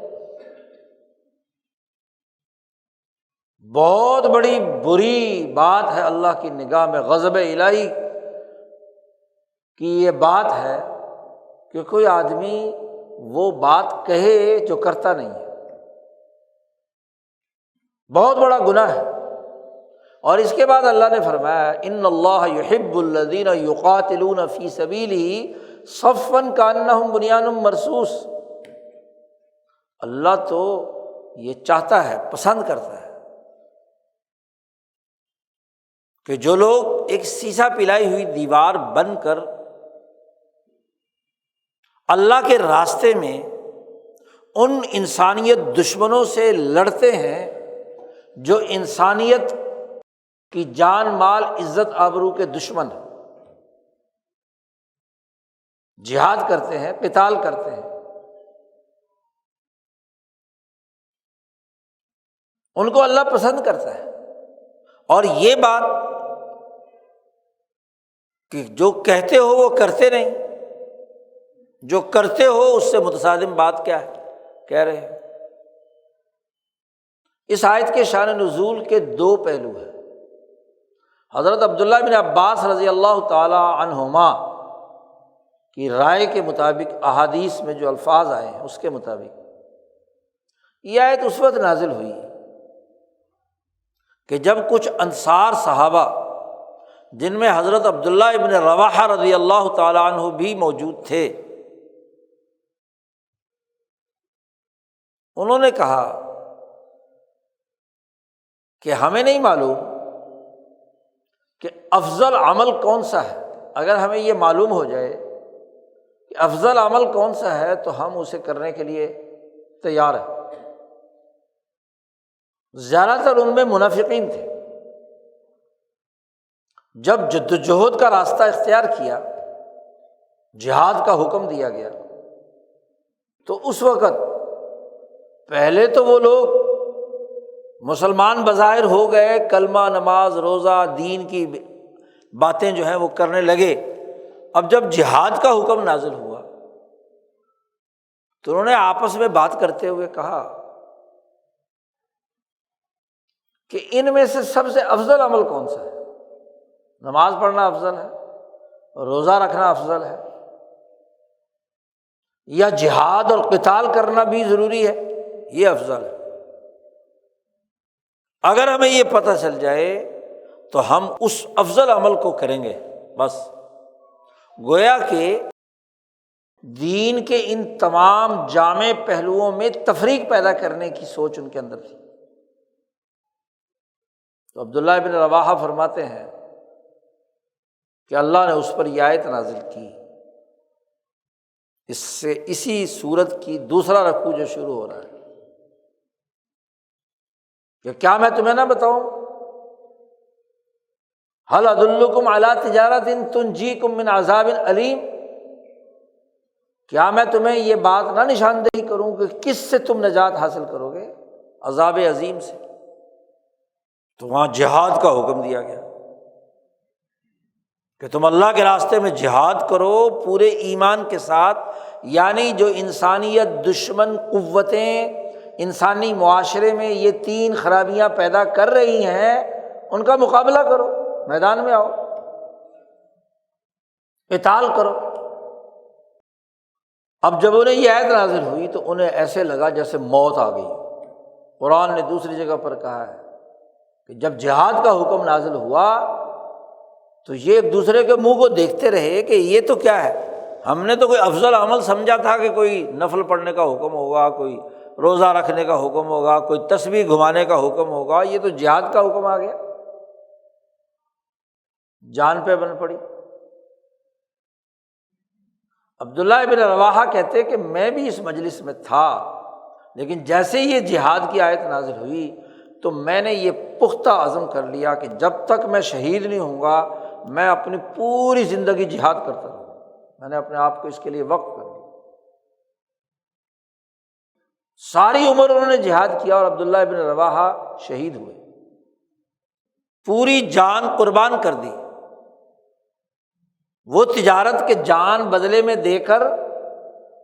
بہت بڑی بری بات ہے اللہ کی نگاہ میں، غضب الہی کی یہ بات ہے کہ کوئی آدمی وہ بات کہے جو کرتا نہیں ہے، بہت بڑا گناہ ہے۔ اور اس کے بعد اللہ نے فرمایا ان اللہ یحب الذین یقاتلون فی سبیلہ صفا کانہم بنیان مرصوص، اللہ تو یہ چاہتا ہے، پسند کرتا ہے کہ جو لوگ ایک سیسا پلائی ہوئی دیوار بن کر اللہ کے راستے میں ان انسانیت دشمنوں سے لڑتے ہیں جو انسانیت کی جان مال عزت آبرو کے دشمن ہیں، جہاد کرتے ہیں، قتال کرتے ہیں، ان کو اللہ پسند کرتا ہے۔ اور یہ بات کہ جو کہتے ہو وہ کرتے نہیں، جو کرتے ہو اس سے متصادم بات کیا ہے کہہ رہے ہیں۔ اس آیت کے شان نزول کے دو پہلو ہیں۔ حضرت عبداللہ بن عباس رضی اللہ تعالی عنہما کی رائے کے مطابق، احادیث میں جو الفاظ آئے ہیں اس کے مطابق یہ آیت اس وقت نازل ہوئی کہ جب کچھ انصار صحابہ، جن میں حضرت عبداللہ ابن رواحہ رضی اللہ تعالی عنہ بھی موجود تھے، انہوں نے کہا کہ ہمیں نہیں معلوم کہ افضل عمل کون سا ہے۔ اگر ہمیں یہ معلوم ہو جائے کہ افضل عمل کون سا ہے تو ہم اسے کرنے کے لیے تیار ہیں۔ زیادہ تر ان میں منافقین تھے۔ جب جدوجہد کا راستہ اختیار کیا، جہاد کا حکم دیا گیا، تو اس وقت پہلے تو وہ لوگ مسلمان بظاہر ہو گئے، کلمہ، نماز، روزہ، دین کی باتیں جو ہیں وہ کرنے لگے۔ اب جب جہاد کا حکم نازل ہوا تو انہوں نے آپس میں بات کرتے ہوئے کہا کہ ان میں سے سب سے افضل عمل کون سا ہے؟ نماز پڑھنا افضل ہے، روزہ رکھنا افضل ہے، یا جہاد اور قتال کرنا بھی ضروری ہے؟ یہ افضل ہے۔ اگر ہمیں یہ پتہ چل جائے تو ہم اس افضل عمل کو کریں گے۔ بس گویا کہ دین کے ان تمام جامع پہلوؤں میں تفریق پیدا کرنے کی سوچ ان کے اندر تھی۔ تو عبداللہ بن رواحہ فرماتے ہیں کہ اللہ نے اس پر یہ آیت نازل کی، اس سے اسی سورت کی دوسرا رکوع جو شروع ہو رہا ہے کہ کیا میں تمہیں نہ بتاؤں، هل ادلکم علی تجارۃ تنجیکم من عذاب علیم، کیا میں تمہیں یہ بات نہ نشاندہی کروں کہ کس سے تم نجات حاصل کرو گے؟ عذاب عظیم سے۔ تو وہاں جہاد کا حکم دیا گیا کہ تم اللہ کے راستے میں جہاد کرو پورے ایمان کے ساتھ، یعنی جو انسانیت دشمن قوتیں انسانی معاشرے میں یہ تین خرابیاں پیدا کر رہی ہیں ان کا مقابلہ کرو، میدان میں آؤ، قتال کرو۔ اب جب انہیں یہ آیت نازل ہوئی تو انہیں ایسے لگا جیسے موت آ گئی۔ قرآن نے دوسری جگہ پر کہا ہے کہ جب جہاد کا حکم نازل ہوا تو یہ ایک دوسرے کے منہ کو دیکھتے رہے کہ یہ تو کیا ہے، ہم نے تو کوئی افضل عمل سمجھا تھا کہ کوئی نفل پڑھنے کا حکم ہوگا، کوئی روزہ رکھنے کا حکم ہوگا، کوئی تسبیح گھمانے کا حکم ہوگا، یہ تو جہاد کا حکم آ گیا۔ جان پہ بن پڑی۔ عبداللہ ابن رواحہ کہتے کہ میں بھی اس مجلس میں تھا، لیکن جیسے ہی یہ جہاد کی آیت نازل ہوئی تو میں نے یہ پختہ عزم کر لیا کہ جب تک میں شہید نہیں ہوں گا میں اپنی پوری زندگی جہاد کرتا رہوں. میں نے اپنے آپ کو اس کے لیے وقف کر دیا. ساری عمر انہوں نے جہاد کیا اور عبداللہ ابن رواحہ شہید ہوئے، پوری جان قربان کر دی. وہ تجارت کے جان بدلے میں دے کر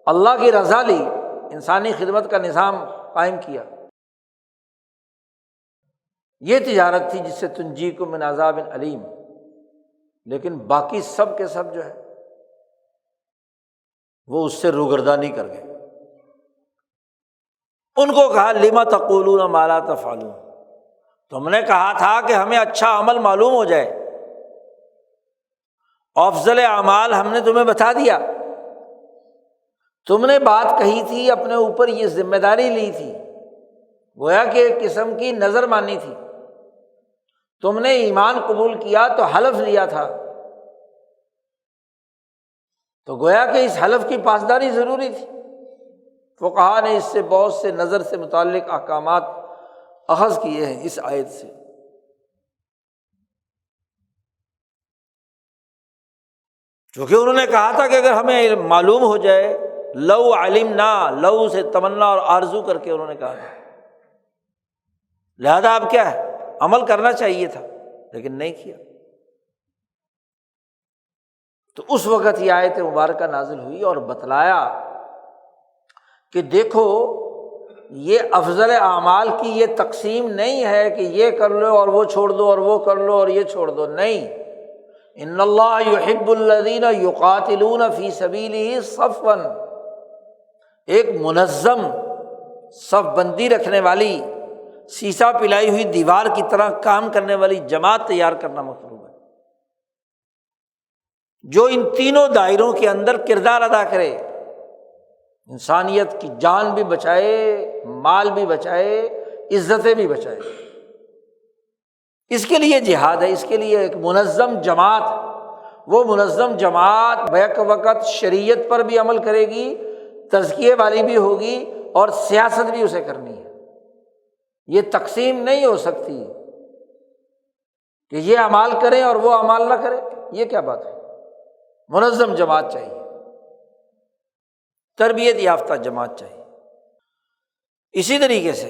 اللہ کی رضا لی، انسانی خدمت کا نظام قائم کیا. یہ تجارت تھی جس سے تنجیکم من عذاب علیم. لیکن باقی سب کے سب جو ہے وہ اس سے روگردانی کر گئے. ان کو کہا لما تقولون ما لا تفعلون، تم نے کہا تھا کہ ہمیں اچھا عمل معلوم ہو جائے، افضل اعمال ہم نے تمہیں بتا دیا. تم نے بات کہی تھی، اپنے اوپر یہ ذمہ داری لی تھی، گویا کہ ایک قسم کی نظر مانی تھی. تم نے ایمان قبول کیا تو حلف لیا تھا، تو گویا کہ اس حلف کی پاسداری ضروری تھی. فقہا نے اس سے بہت سے نظر سے متعلق احکامات اخذ کیے ہیں اس آیت سے. چونکہ انہوں نے کہا تھا کہ اگر ہمیں معلوم ہو جائے، لو علمنا، لو سے تمنا اور آرزو کر کے انہوں نے کہا تھا، لہذا اب کیا ہے، عمل کرنا چاہیے تھا لیکن نہیں کیا. تو اس وقت یہ آیت مبارکہ نازل ہوئی اور بتلایا کہ دیکھو یہ افضل اعمال کی یہ تقسیم نہیں ہے کہ یہ کر لو اور وہ چھوڑ دو اور وہ کر لو اور یہ چھوڑ دو. نہیں، ان اللہ یحب الذین یقاتلون فی سبیلہ صفا، ایک منظم صف بندی رکھنے والی، سیسا پلائی ہوئی دیوار کی طرح کام کرنے والی جماعت تیار کرنا مطلوب ہے، جو ان تینوں دائروں کے اندر کردار ادا کرے، انسانیت کی جان بھی بچائے، مال بھی بچائے، عزتیں بھی بچائے. اس کے لیے جہاد ہے، اس کے لیے ایک منظم جماعت. وہ منظم جماعت بیک وقت شریعت پر بھی عمل کرے گی، تزکیے والی بھی ہوگی اور سیاست بھی اسے کرنی ہے. یہ تقسیم نہیں ہو سکتی کہ یہ اعمال کریں اور وہ اعمال نہ کریں. یہ کیا بات ہے؟ منظم جماعت چاہیے، تربیت یافتہ جماعت چاہیے. اسی طریقے سے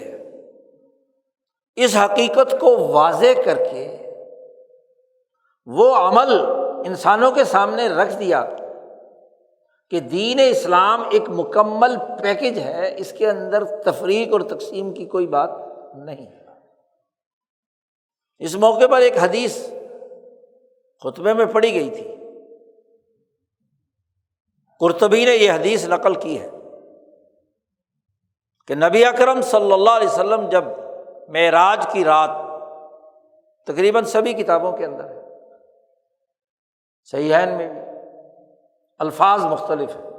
اس حقیقت کو واضح کر کے وہ عمل انسانوں کے سامنے رکھ دیا کہ دین اسلام ایک مکمل پیکج ہے، اس کے اندر تفریق اور تقسیم کی کوئی بات نہیں. اس موقع پر ایک حدیث خطبے میں پڑھی گئی تھی، قرطبی نے یہ حدیث نقل کی ہے کہ نبی اکرم صلی اللہ علیہ وسلم جب معراج کی رات، تقریباً سبھی کتابوں کے اندر ہے، صحیحین میں بھی الفاظ مختلف ہیں،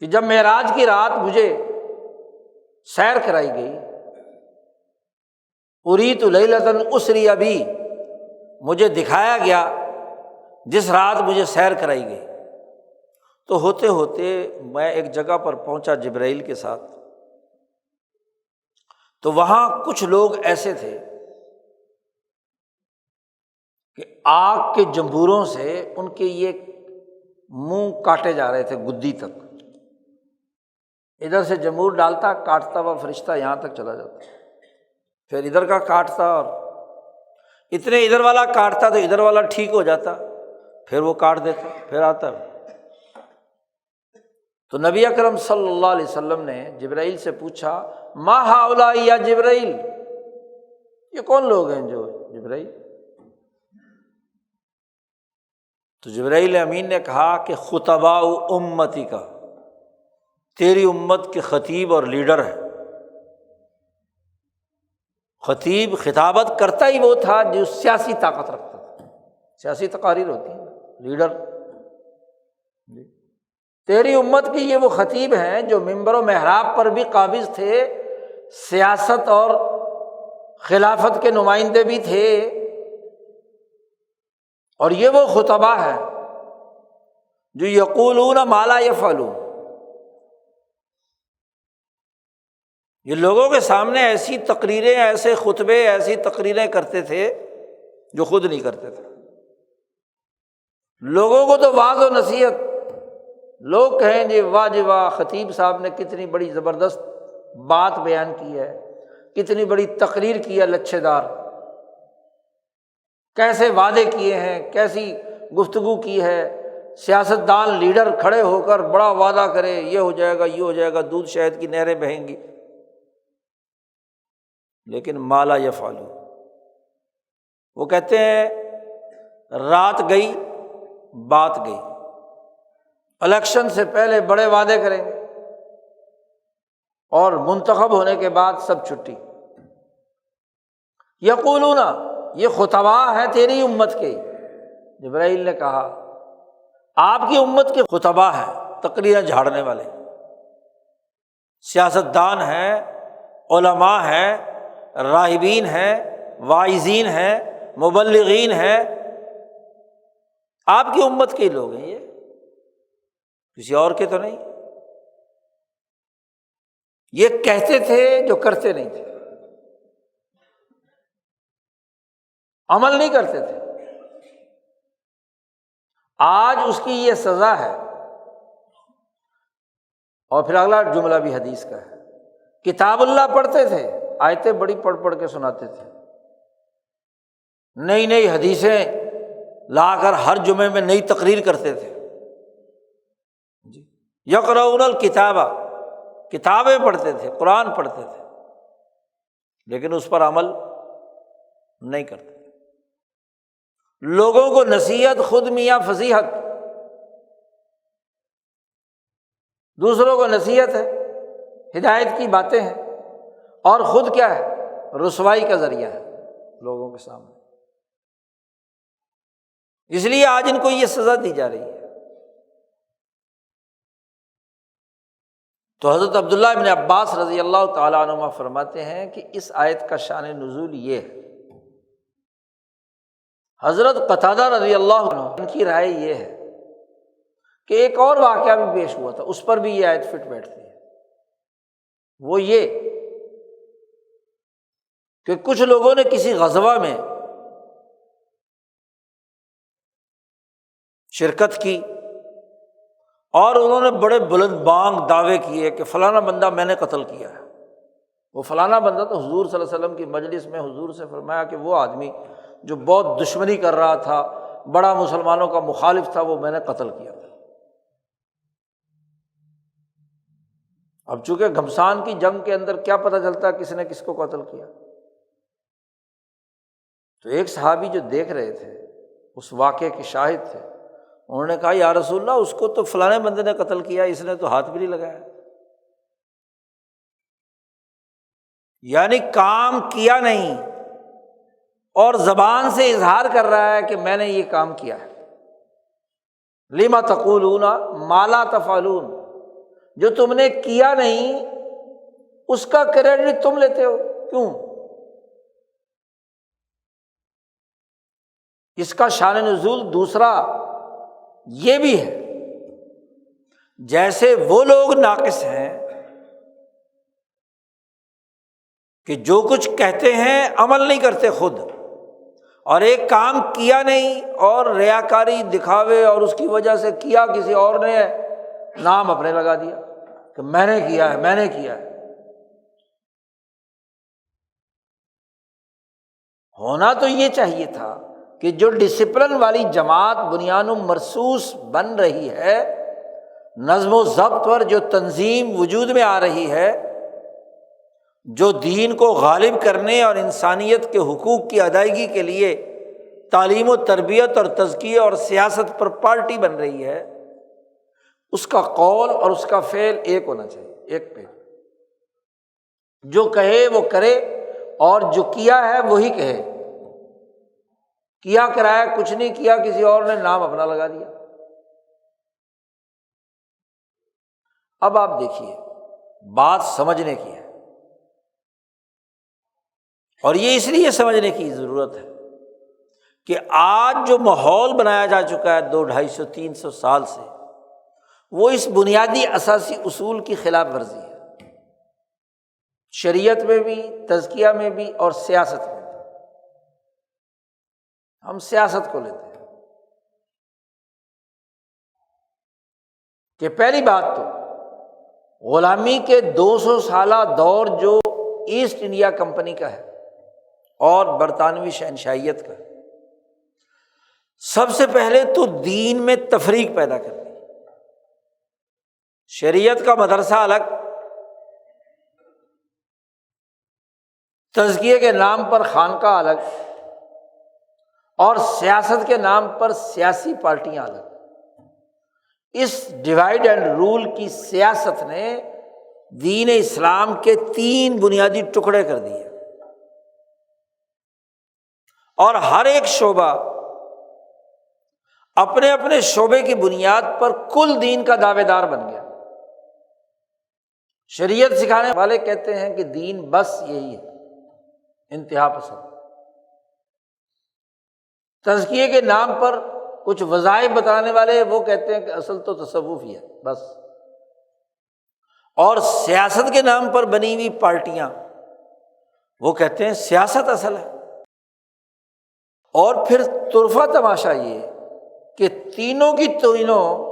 کہ جب معراج کی رات مجھے سیر کرائی گئی، اریت لیلۃ اسری بی، مجھے دکھایا گیا جس رات مجھے سیر کرائی گئی، تو ہوتے ہوتے میں ایک جگہ پر پہنچا جبرائیل کے ساتھ. تو وہاں کچھ لوگ ایسے تھے کہ آگ کے جمبوروں سے ان کے یہ منہ کاٹے جا رہے تھے گدی تک. ادھر سے جمبور ڈالتا، کاٹتا ہوا فرشتہ یہاں تک چلا جاتا، پھر ادھر کا کاٹتا، اور اتنے ادھر والا کاٹتا تو ادھر والا ٹھیک ہو جاتا، پھر وہ کاٹ دیتا، پھر آتا. تو نبی اکرم صلی اللہ علیہ وسلم نے جبرائیل سے پوچھا، ما ہؤلاء یا جبرائیل، یہ کون لوگ ہیں جو جبرائیل؟ تو جبرائیل امین نے کہا کہ خطباء امتی کا، تیری امت کے خطیب اور لیڈر ہے. خطیب خطابت کرتا ہی وہ تھا جو سیاسی طاقت رکھتا تھا، سیاسی تقاریر ہوتی ہیں، لیڈر. تیری امت کی یہ وہ خطیب ہیں جو ممبر و محراب پر بھی قابض تھے، سیاست اور خلافت کے نمائندے بھی تھے، اور یہ وہ خطبہ ہیں جو یقولون ما لا یفعلون، یہ لوگوں کے سامنے ایسی تقریریں، ایسے خطبے، ایسی تقریریں کرتے تھے جو خود نہیں کرتے تھے۔ لوگوں کو تو واعظ و نصیحت، لوگ کہیں جی واہ جی واہ، خطیب صاحب نے کتنی بڑی زبردست بات بیان کی ہے، کتنی بڑی تقریر کی ہے لچھے دار، کیسے وعدے کیے ہیں، کیسی گفتگو کی ہے، سیاستدان لیڈر کھڑے ہو کر بڑا وعدہ کرے، یہ ہو جائے گا، یہ ہو جائے گا، دودھ شہد کی نہریں بہیں گی، لیکن ما لا یفعلون۔ وہ کہتے ہیں رات گئی بات گئی، الیکشن سے پہلے بڑے وعدے کریں گے اور منتخب ہونے کے بعد سب چھٹی۔ یقولون، یہ خطبہ ہے تیری امت کے، جبرائیل نے کہا آپ کی امت کے خطبہ ہیں، تقریریں جھاڑنے والے، سیاستدان ہیں، علماء ہیں، راہبین ہیں، واعظین ہیں، مبلغین ہیں، آپ کی امت کے لوگ ہیں، یہ کسی اور کے تو نہیں۔ یہ کہتے تھے جو کرتے نہیں تھے، عمل نہیں کرتے تھے۔ آج اس کی یہ سزا ہے۔ اور پھر اگلا جملہ بھی حدیث کا ہے، کتاب اللہ پڑھتے تھے، آیتیں بڑی پڑھ پڑھ کے سناتے تھے، نئی نئی حدیثیں لا کر ہر جمعے میں نئی تقریر کرتے تھے۔ یقرؤون الکتاب، کتابیں پڑھتے تھے، قرآن پڑھتے تھے، لیکن اس پر عمل نہیں کرتے۔ لوگوں کو نصیحت خود میاں فضیحت، دوسروں کو نصیحت ہے، ہدایت کی باتیں ہیں، اور خود کیا ہے، رسوائی کا ذریعہ ہے لوگوں کے سامنے۔ اس لیے آج ان کو یہ سزا دی جا رہی ہے۔ تو حضرت عبداللہ ابن عباس رضی اللہ تعالیٰ عنہما فرماتے ہیں کہ اس آیت کا شان نزول یہ ہے۔ حضرت قتادہ رضی اللہ عنہ ان کی رائے یہ ہے کہ ایک اور واقعہ بھی پیش ہوا تھا، اس پر بھی یہ آیت فٹ بیٹھتی ہے۔ وہ یہ کہ کچھ لوگوں نے کسی غزوہ میں شرکت کی اور انہوں نے بڑے بلند بانگ دعوے کیے کہ فلانا بندہ میں نے قتل کیا ہے۔ وہ فلانا بندہ تو حضور صلی اللہ علیہ وسلم کی مجلس میں حضور سے فرمایا کہ وہ آدمی جو بہت دشمنی کر رہا تھا، بڑا مسلمانوں کا مخالف تھا، وہ میں نے قتل کیا تھا۔ اب چونکہ گھمسان کی جنگ کے اندر کیا پتہ چلتا کس نے کس کو قتل کیا۔ تو ایک صحابی جو دیکھ رہے تھے، اس واقعے کے شاہد تھے، انہوں نے کہا یا رسول اللہ، اس کو تو فلانے بندے نے قتل کیا، اس نے تو ہاتھ بھی نہیں لگایا۔ یعنی کام کیا نہیں اور زبان سے اظہار کر رہا ہے کہ میں نے یہ کام کیا ہے۔ لما تقولون ما لا تفعلون، جو تم نے کیا نہیں اس کا کریڈٹ تم لیتے ہو، کیوں؟ اس کا شان نزول دوسرا یہ بھی ہے، جیسے وہ لوگ ناقص ہیں کہ جو کچھ کہتے ہیں عمل نہیں کرتے خود، اور ایک کام کیا نہیں اور ریاکاری دکھاوے اور اس کی وجہ سے کیا کسی اور نے، نام اپنے لگا دیا کہ میں نے کیا ہے، میں نے کیا ہے۔ ہونا تو یہ چاہیے تھا کہ جو ڈسپلن والی جماعت بنیان مرصوص بن رہی ہے، نظم و ضبط پر جو تنظیم وجود میں آ رہی ہے، جو دین کو غالب کرنے اور انسانیت کے حقوق کی ادائیگی کے لیے تعلیم و تربیت اور تزکیے اور سیاست پر پارٹی بن رہی ہے، اس کا قول اور اس کا فعل ایک ہونا چاہیے، ایک پہ جو کہے وہ کرے اور جو کیا ہے وہی کہے۔ کیا کرایا کچھ نہیں کیا، کسی اور نے نام اپنا لگا دیا۔ اب آپ دیکھیے، بات سمجھنے کی ہے، اور یہ اس لیے سمجھنے کی ضرورت ہے کہ آج جو ماحول بنایا جا چکا ہے 200-250-300 سال سے، وہ اس بنیادی اساسی اصول کی خلاف ورزی ہے، شریعت میں بھی، تزکیہ میں بھی اور سیاست میں بھی۔ ہم سیاست کو لیتے ہیں کہ پہلی بات تو غلامی کے 200 سالہ دور جو ایسٹ انڈیا کمپنی کا ہے اور برطانوی شہنشاہیت کا، سب سے پہلے تو دین میں تفریق پیدا کر دی۔ شریعت کا مدرسہ الگ، تزکیے کے نام پر خانقاہ الگ، اور سیاست کے نام پر سیاسی پارٹیاں الگ۔ اس ڈیوائڈ اینڈ رول کی سیاست نے دین اسلام کے 3 بنیادی ٹکڑے کر دیے، اور ہر ایک شعبہ اپنے اپنے شعبے کی بنیاد پر کل دین کا دعوے دار بن گیا۔ شریعت سکھانے والے کہتے ہیں کہ دین بس یہی ہے، انتہا پسند۔ تزکیے کے نام پر کچھ وظائف بتانے والے وہ کہتے ہیں کہ اصل تو تصوف ہی ہے بس۔ اور سیاست کے نام پر بنی ہوئی پارٹیاں وہ کہتے ہیں سیاست اصل ہے۔ اور پھر طرفہ تماشا یہ کہ تینوں کی تینوں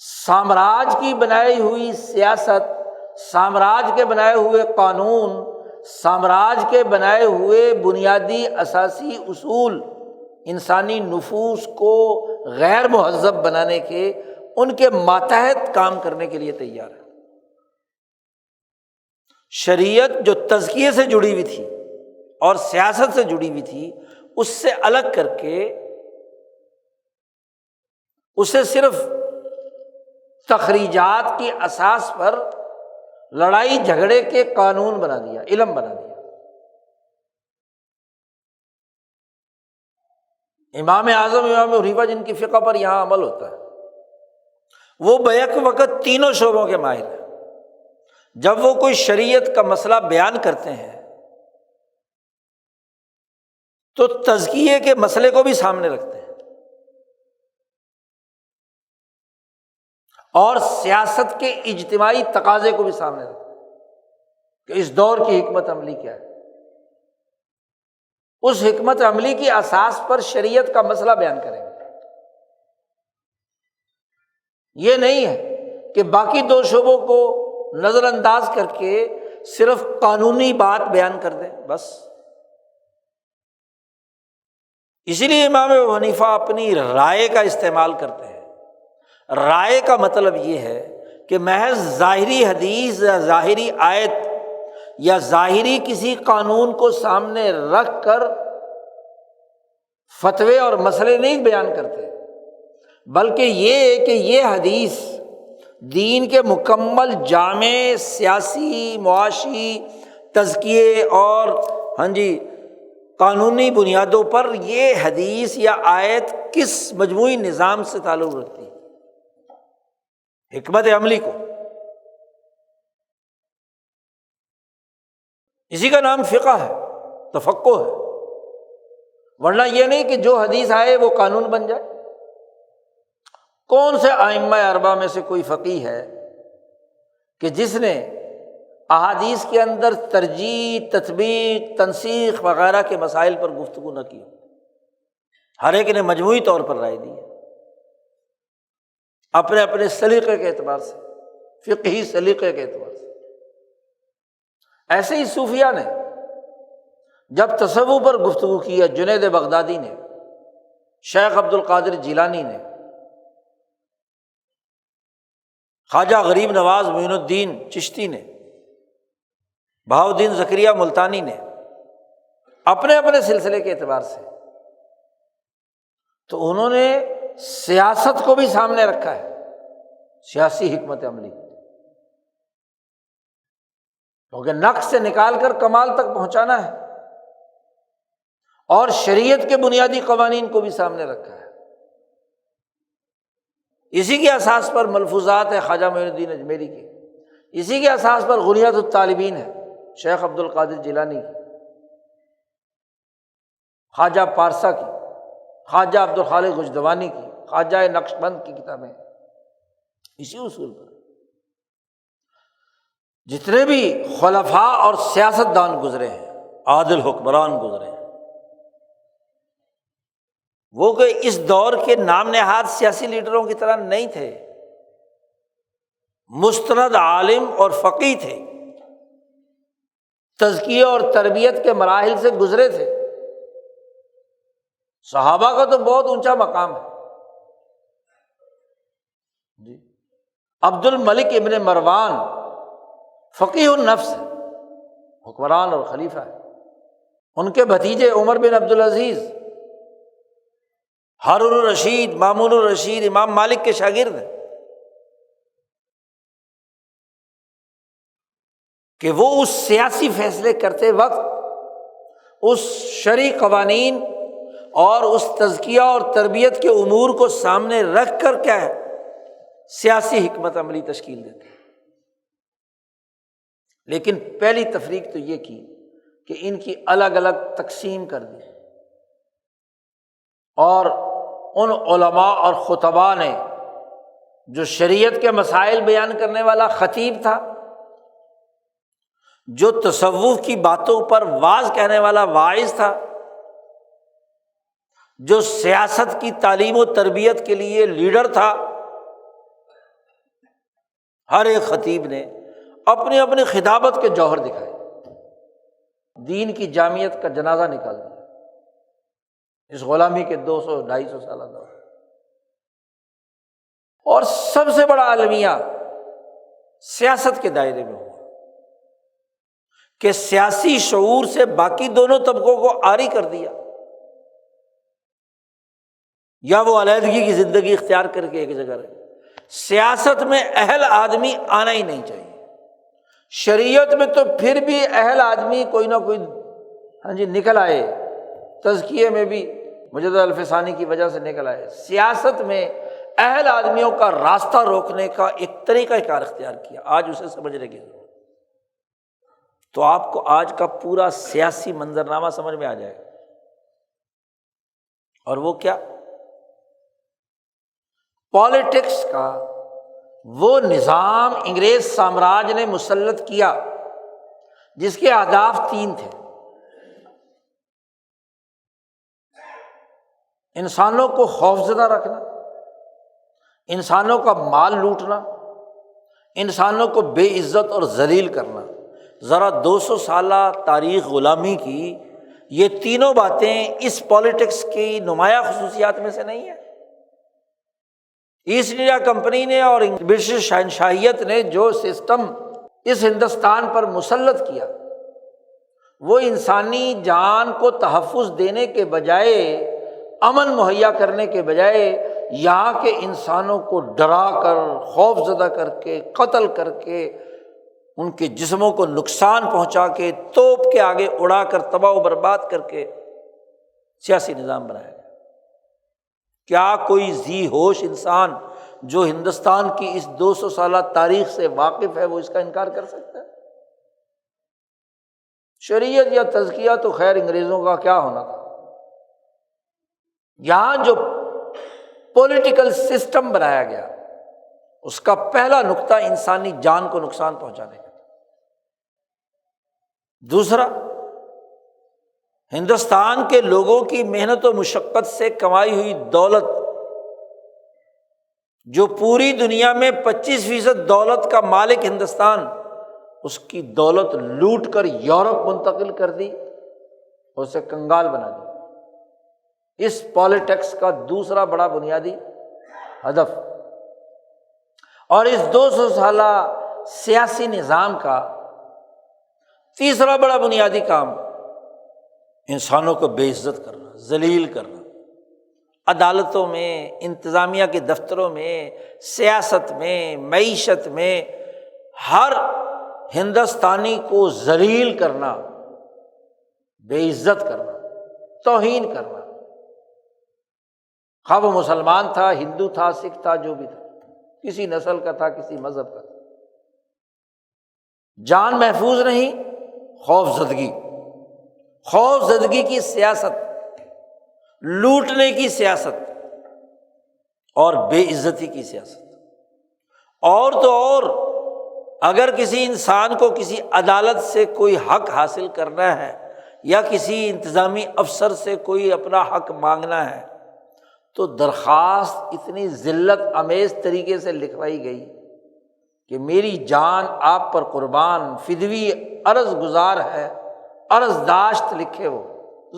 سامراج کی بنائی ہوئی سیاست، سامراج کے بنائے ہوئے قانون، سامراج کے بنائے ہوئے بنیادی اساسی اصول انسانی نفوس کو غیر مہذب بنانے کے، ان کے ماتحت کام کرنے کے لیے تیار ہے۔ شریعت جو تزکیے سے جڑی ہوئی تھی اور سیاست سے جڑی ہوئی تھی، اس سے الگ کر کے اسے صرف تخریجات کی اساس پر لڑائی جھگڑے کے قانون بنا دیا، علم بنا دیا۔ امام اعظم امام حنیفہ جن کی فقہ پر یہاں عمل ہوتا ہے، وہ بیک وقت تینوں شعبوں کے ماہر ہیں۔ جب وہ کوئی شریعت کا مسئلہ بیان کرتے ہیں تو تزکیے کے مسئلے کو بھی سامنے رکھتے ہیں اور سیاست کے اجتماعی تقاضے کو بھی سامنے رکھتے ہیں کہ اس دور کی حکمت عملی کیا ہے۔ اس حکمت عملی کی اساس پر شریعت کا مسئلہ بیان کریں گے۔ یہ نہیں ہے کہ باقی 2 شعبوں کو نظر انداز کر کے صرف قانونی بات بیان کر دیں بس۔ اسی لیے امام ابو حنیفہ اپنی رائے کا استعمال کرتے ہیں۔ رائے کا مطلب یہ ہے کہ محض ظاہری حدیث یا ظاہری آیت یا ظاہری کسی قانون کو سامنے رکھ کر فتوے اور مسئلے نہیں بیان کرتے، بلکہ یہ کہ یہ حدیث دین کے مکمل جامع سیاسی، معاشی، تزکیے اور قانونی بنیادوں پر یہ حدیث یا آیت کس مجموعی نظام سے تعلق رکھتی ہے، حکمت عملی کو۔ اسی کا نام فقہ ہے، تفقہ ہے، ورنہ یہ نہیں کہ جو حدیث آئے وہ قانون بن جائے۔ کون سے ائمہ اربعہ میں سے کوئی فقیہ ہے کہ جس نے احادیث کے اندر ترجیح، تطبیق، تنسیخ وغیرہ کے مسائل پر گفتگو نہ کی؟ ہر ایک نے مجموعی طور پر رائے دی ہے، اپنے اپنے سلیقے کے اعتبار سے، فقہی سلیقے کے اعتبار سے۔ ایسے ہی صوفیہ نے جب تصوف پر گفتگو کی ہے، جنید بغدادی نے، شیخ عبد القادر جیلانی نے، خواجہ غریب نواز معین الدین چشتی نے، بہاؤالدین زکریا ملتانی نے، اپنے اپنے سلسلے کے اعتبار سے، تو انہوں نے سیاست کو بھی سامنے رکھا ہے، سیاسی حکمت عملی، کیونکہ نقص سے نکال کر کمال تک پہنچانا ہے، اور شریعت کے بنیادی قوانین کو بھی سامنے رکھا ہے۔ اسی کے اساس پر ملفوظات ہے خواجہ معین الدین اجمیری کی، اسی کے اساس پر غنیۃ الطالبین ہے شیخ عبد القادر جیلانی کی، خواجہ پارسا کی، خواجہ عبد الخالق غجدوانی کی، خواجہ نقشبند کی کتابیں، اسی اصول پر جتنے بھی خلفاء اور سیاست دان گزرے ہیں، عادل حکمران گزرے ہیں، وہ کہ اس دور کے نام نہاد سیاسی لیڈروں کی طرح نہیں تھے، مستند عالم اور فقیہ تھے، تزکیہ اور تربیت کے مراحل سے گزرے تھے۔ صحابہ کا تو بہت اونچا مقام ہے جی۔ عبد الملک ابن مروان فقیہ النفس ہے، حکمران اور خلیفہ ہے۔ ان کے بھتیجے عمر بن عبد العزیز ہارون الرشید، مامون الرشید، امام مالک کے شاگرد ہیں، کہ وہ اس سیاسی فیصلے کرتے وقت اس شرعی قوانین اور اس تزکیہ اور تربیت کے امور کو سامنے رکھ کر کیا ہے سیاسی حکمت عملی تشکیل دیتے ہیں۔ لیکن پہلی تفریق تو یہ کی کہ ان کی الگ الگ تقسیم کر دی، اور ان علماء اور خطباء نے جو شریعت کے مسائل بیان کرنے والا خطیب تھا، جو تصوف کی باتوں پر واعظ کہنے والا واعظ تھا، جو سیاست کی تعلیم و تربیت کے لیے لیڈر تھا، ہر ایک خطیب نے اپنی اپنی خطابت کے جوہر دکھائے، دین کی جامعیت کا جنازہ نکال دیا اس غلامی کے 200-250 سالہ دور۔ اور سب سے بڑا المیہ سیاست کے دائرے میں ہوا کہ سیاسی شعور سے باقی دونوں طبقوں کو عاری کر دیا، یا وہ علیحدگی کی زندگی اختیار کر کے ایک جگہ رہے۔ سیاست میں اہل آدمی آنا ہی نہیں چاہیے، شریعت میں تو پھر بھی اہل آدمی کوئی نہ کوئی نکل آئے، تزکیے میں بھی مجدد الفسانی کی وجہ سے نکل آئے، سیاست میں اہل آدمیوں کا راستہ روکنے کا ایک طریقہ کار اختیار کیا، آج اسے سمجھنے کی ضرورت۔ تو آپ کو آج کا پورا سیاسی منظرنامہ سمجھ میں آ جائے گا، اور وہ کیا پالیٹکس کا وہ نظام انگریز سامراج نے مسلط کیا جس کے اہداف 3 تھے: انسانوں کو خوفزدہ رکھنا، انسانوں کا مال لوٹنا، انسانوں کو بے عزت اور ذلیل کرنا۔ ذرا 200 سالہ تاریخ غلامی کی یہ تینوں باتیں اس پالیٹکس کی نمایاں خصوصیات میں سے نہیں ہیں۔ ایسٹ انڈیا کمپنی نے اور برٹش شہنشاہیت نے جو سسٹم اس ہندوستان پر مسلط کیا، وہ انسانی جان کو تحفظ دینے کے بجائے، امن مہیا کرنے کے بجائے، یہاں کے انسانوں کو ڈرا کر، خوف زدہ کر کے، قتل کر کے، ان کے جسموں کو نقصان پہنچا کے، توپ کے آگے اڑا کر تباہ و برباد کر کے سیاسی نظام بنایا گیا۔ کیا کوئی ذی ہوش انسان جو ہندوستان کی اس 200 سالہ تاریخ سے واقف ہے وہ اس کا انکار کر سکتا ہے؟ شریعت یا تزکیہ تو خیر انگریزوں کا کیا ہونا تھا، یہاں جو پولیٹیکل سسٹم بنایا گیا اس کا پہلا نقطہ انسانی جان کو نقصان پہنچانے کا۔ دوسرا، ہندوستان کے لوگوں کی محنت و مشقت سے کمائی ہوئی دولت، جو پوری دنیا میں 25% دولت کا مالک ہندوستان، اس کی دولت لوٹ کر یورپ منتقل کر دی، اسے کنگال بنا دی۔ اس پالیٹکس کا دوسرا بڑا بنیادی ہدف، اور اس 200 سالہ سیاسی نظام کا تیسرا بڑا بنیادی کام انسانوں کو بے عزت کرنا، ذلیل کرنا۔ عدالتوں میں، انتظامیہ کے دفتروں میں، سیاست میں، معیشت میں، ہر ہندوستانی کو ذلیل کرنا، بے عزت کرنا، توہین کرنا، خواہ وہ مسلمان تھا، ہندو تھا، سکھ تھا، جو بھی تھا، کسی نسل کا تھا، کسی مذہب کا تھا۔ جان محفوظ نہیں، خوف زدگی، خوف زدگی کی سیاست، لوٹنے کی سیاست اور بے عزتی کی سیاست، اور تو اور اگر کسی انسان کو کسی عدالت سے کوئی حق حاصل کرنا ہے یا کسی انتظامی افسر سے کوئی اپنا حق مانگنا ہے تو درخواست اتنی ذلت آمیز طریقے سے لکھوائی گئی کہ میری جان آپ پر قربان، فدوی عرض گزار ہے، عرض داشت لکھے وہ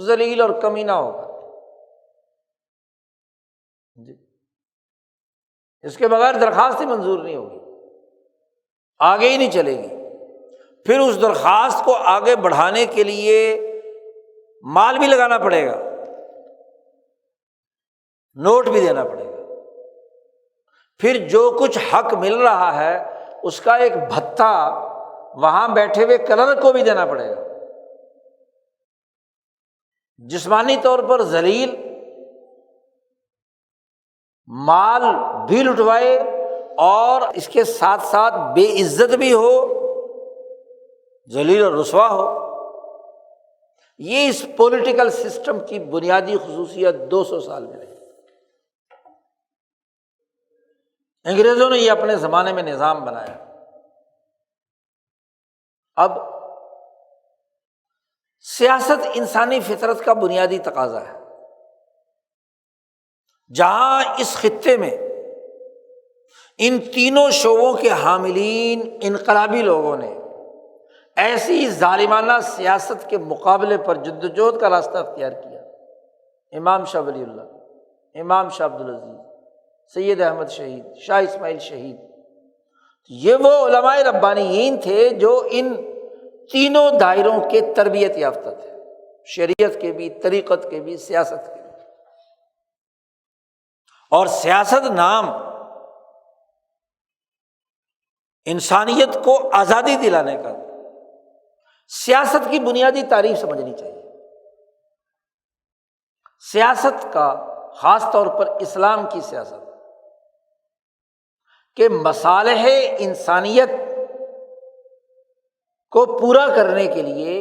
ذلیل اور کمینہ ہوگا جی، اس کے بغیر درخواست ہی منظور نہیں ہوگی، آگے ہی نہیں چلے گی۔ پھر اس درخواست کو آگے بڑھانے کے لیے مال بھی لگانا پڑے گا، نوٹ بھی دینا پڑے گا، پھر جو کچھ حق مل رہا ہے اس کا ایک بھتہ وہاں بیٹھے ہوئے کلرک کو بھی دینا پڑے گا، جسمانی طور پر ذلیل، مال بھی لٹوائے اور اس کے ساتھ ساتھ بے عزت بھی ہو، ذلیل اور رسوا ہو۔ یہ اس پولیٹیکل سسٹم کی بنیادی خصوصیت 200 سال میں رہی۔ انگریزوں نے یہ اپنے زمانے میں نظام بنایا۔ اب سیاست انسانی فطرت کا بنیادی تقاضا ہے۔ جہاں اس خطے میں ان تینوں شعبوں کے حاملین انقلابی لوگوں نے ایسی ظالمانہ سیاست کے مقابلے پر جدوجہد کا راستہ اختیار کیا، امام شاہ ولی اللہ، امام شاہ عبدالعزیز، سید احمد شہید، شاہ اسماعیل شہید، یہ وہ علماء ربانیین تھے جو ان تینوں دائروں کے تربیت یافتہ تھے، شریعت کے بھی، طریقت کے بھی، سیاست کے بھی۔ اور سیاست نام انسانیت کو آزادی دلانے کا، سیاست کی بنیادی تعریف سمجھنی چاہیے۔ سیاست کا خاص طور پر اسلام کی سیاست کہ مصالح انسانیت کو پورا کرنے کے لیے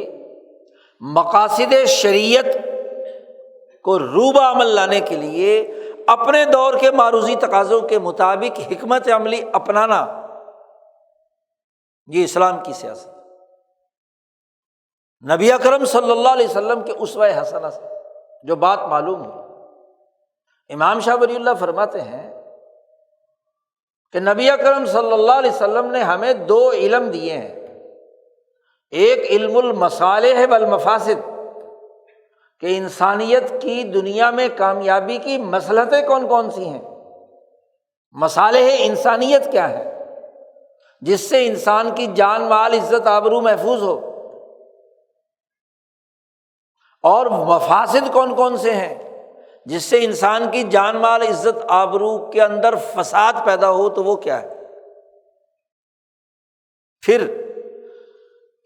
مقاصد شریعت کو روبہ عمل لانے کے لیے اپنے دور کے معروضی تقاضوں کے مطابق حکمت عملی اپنانا، یہ اسلام کی سیاست۔ نبی اکرم صلی اللہ علیہ وسلم کے اسوہ حسنہ سے جو بات معلوم ہوئی، امام شاہ ولی اللہ فرماتے ہیں کہ نبی اکرم صلی اللہ علیہ وسلم نے ہمیں 2 علم دیے ہیں، ایک علم المصالح والمفاسد کہ انسانیت کی دنیا میں کامیابی کی مصلحتیں کون کون سی ہیں، مصالح انسانیت کیا ہے جس سے انسان کی جان مال عزت آبرو محفوظ ہو، اور مفاسد کون کون سے ہیں جس سے انسان کی جان مال عزت آبرو کے اندر فساد پیدا ہو، تو وہ کیا ہے۔ پھر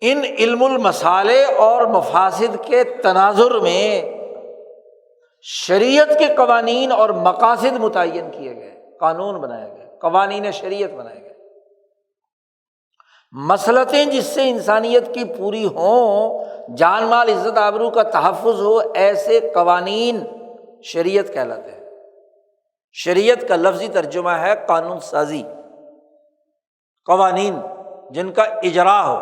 ان علم المصالح اور مفاسد کے تناظر میں شریعت کے قوانین اور مقاصد متعین کیے گئے، قانون بنائے گئے، قوانین شریعت بنائے گئے، مصلحتیں جس سے انسانیت کی پوری ہوں، جان مال عزت آبرو کا تحفظ ہو، ایسے قوانین شریعت کہلاتے ہیں۔ شریعت کا لفظی ترجمہ ہے قانون سازی، قوانین جن کا اجرا ہو۔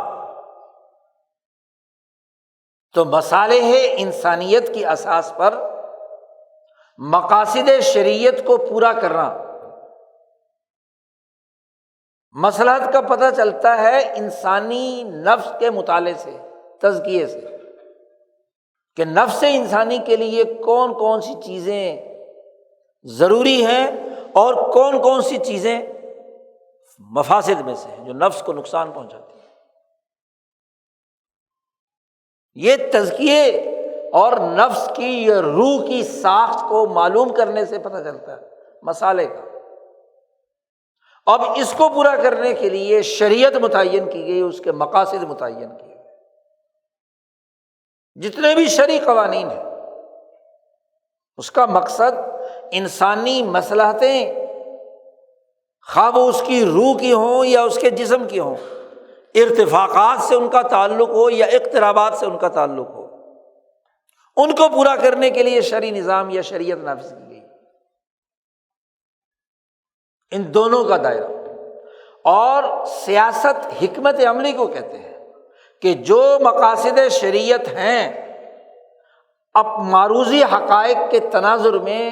تو مصالح انسانیت کی اساس پر مقاصد شریعت کو پورا کرنا، مصلحت کا پتہ چلتا ہے انسانی نفس کے مطالعے سے، تزکیے سے، کہ نفس انسانی کے لیے کون کون سی چیزیں ضروری ہیں اور کون کون سی چیزیں مفاسد میں سے ہیں جو نفس کو نقصان پہنچاتی ہیں۔ یہ تزکیے اور نفس کی یہ روح کی ساخت کو معلوم کرنے سے پتہ چلتا ہے مصالح کا۔ اب اس کو پورا کرنے کے لیے شریعت متعین کی گئی، اس کے مقاصد متعین کیے گئے۔ جتنے بھی شرعی قوانین ہیں اس کا مقصد انسانی مصلحتیں، خواہ وہ اس کی روح کی ہوں یا اس کے جسم کی ہوں، ارتفاقات سے ان کا تعلق ہو یا اقترابات سے ان کا تعلق ہو، ان کو پورا کرنے کے لیے شرعی نظام یا شریعت نافذ کی گئی۔ ان دونوں کا دائرہ، اور سیاست حکمت عملی کو کہتے ہیں کہ جو مقاصد شریعت ہیں اب معروضی حقائق کے تناظر میں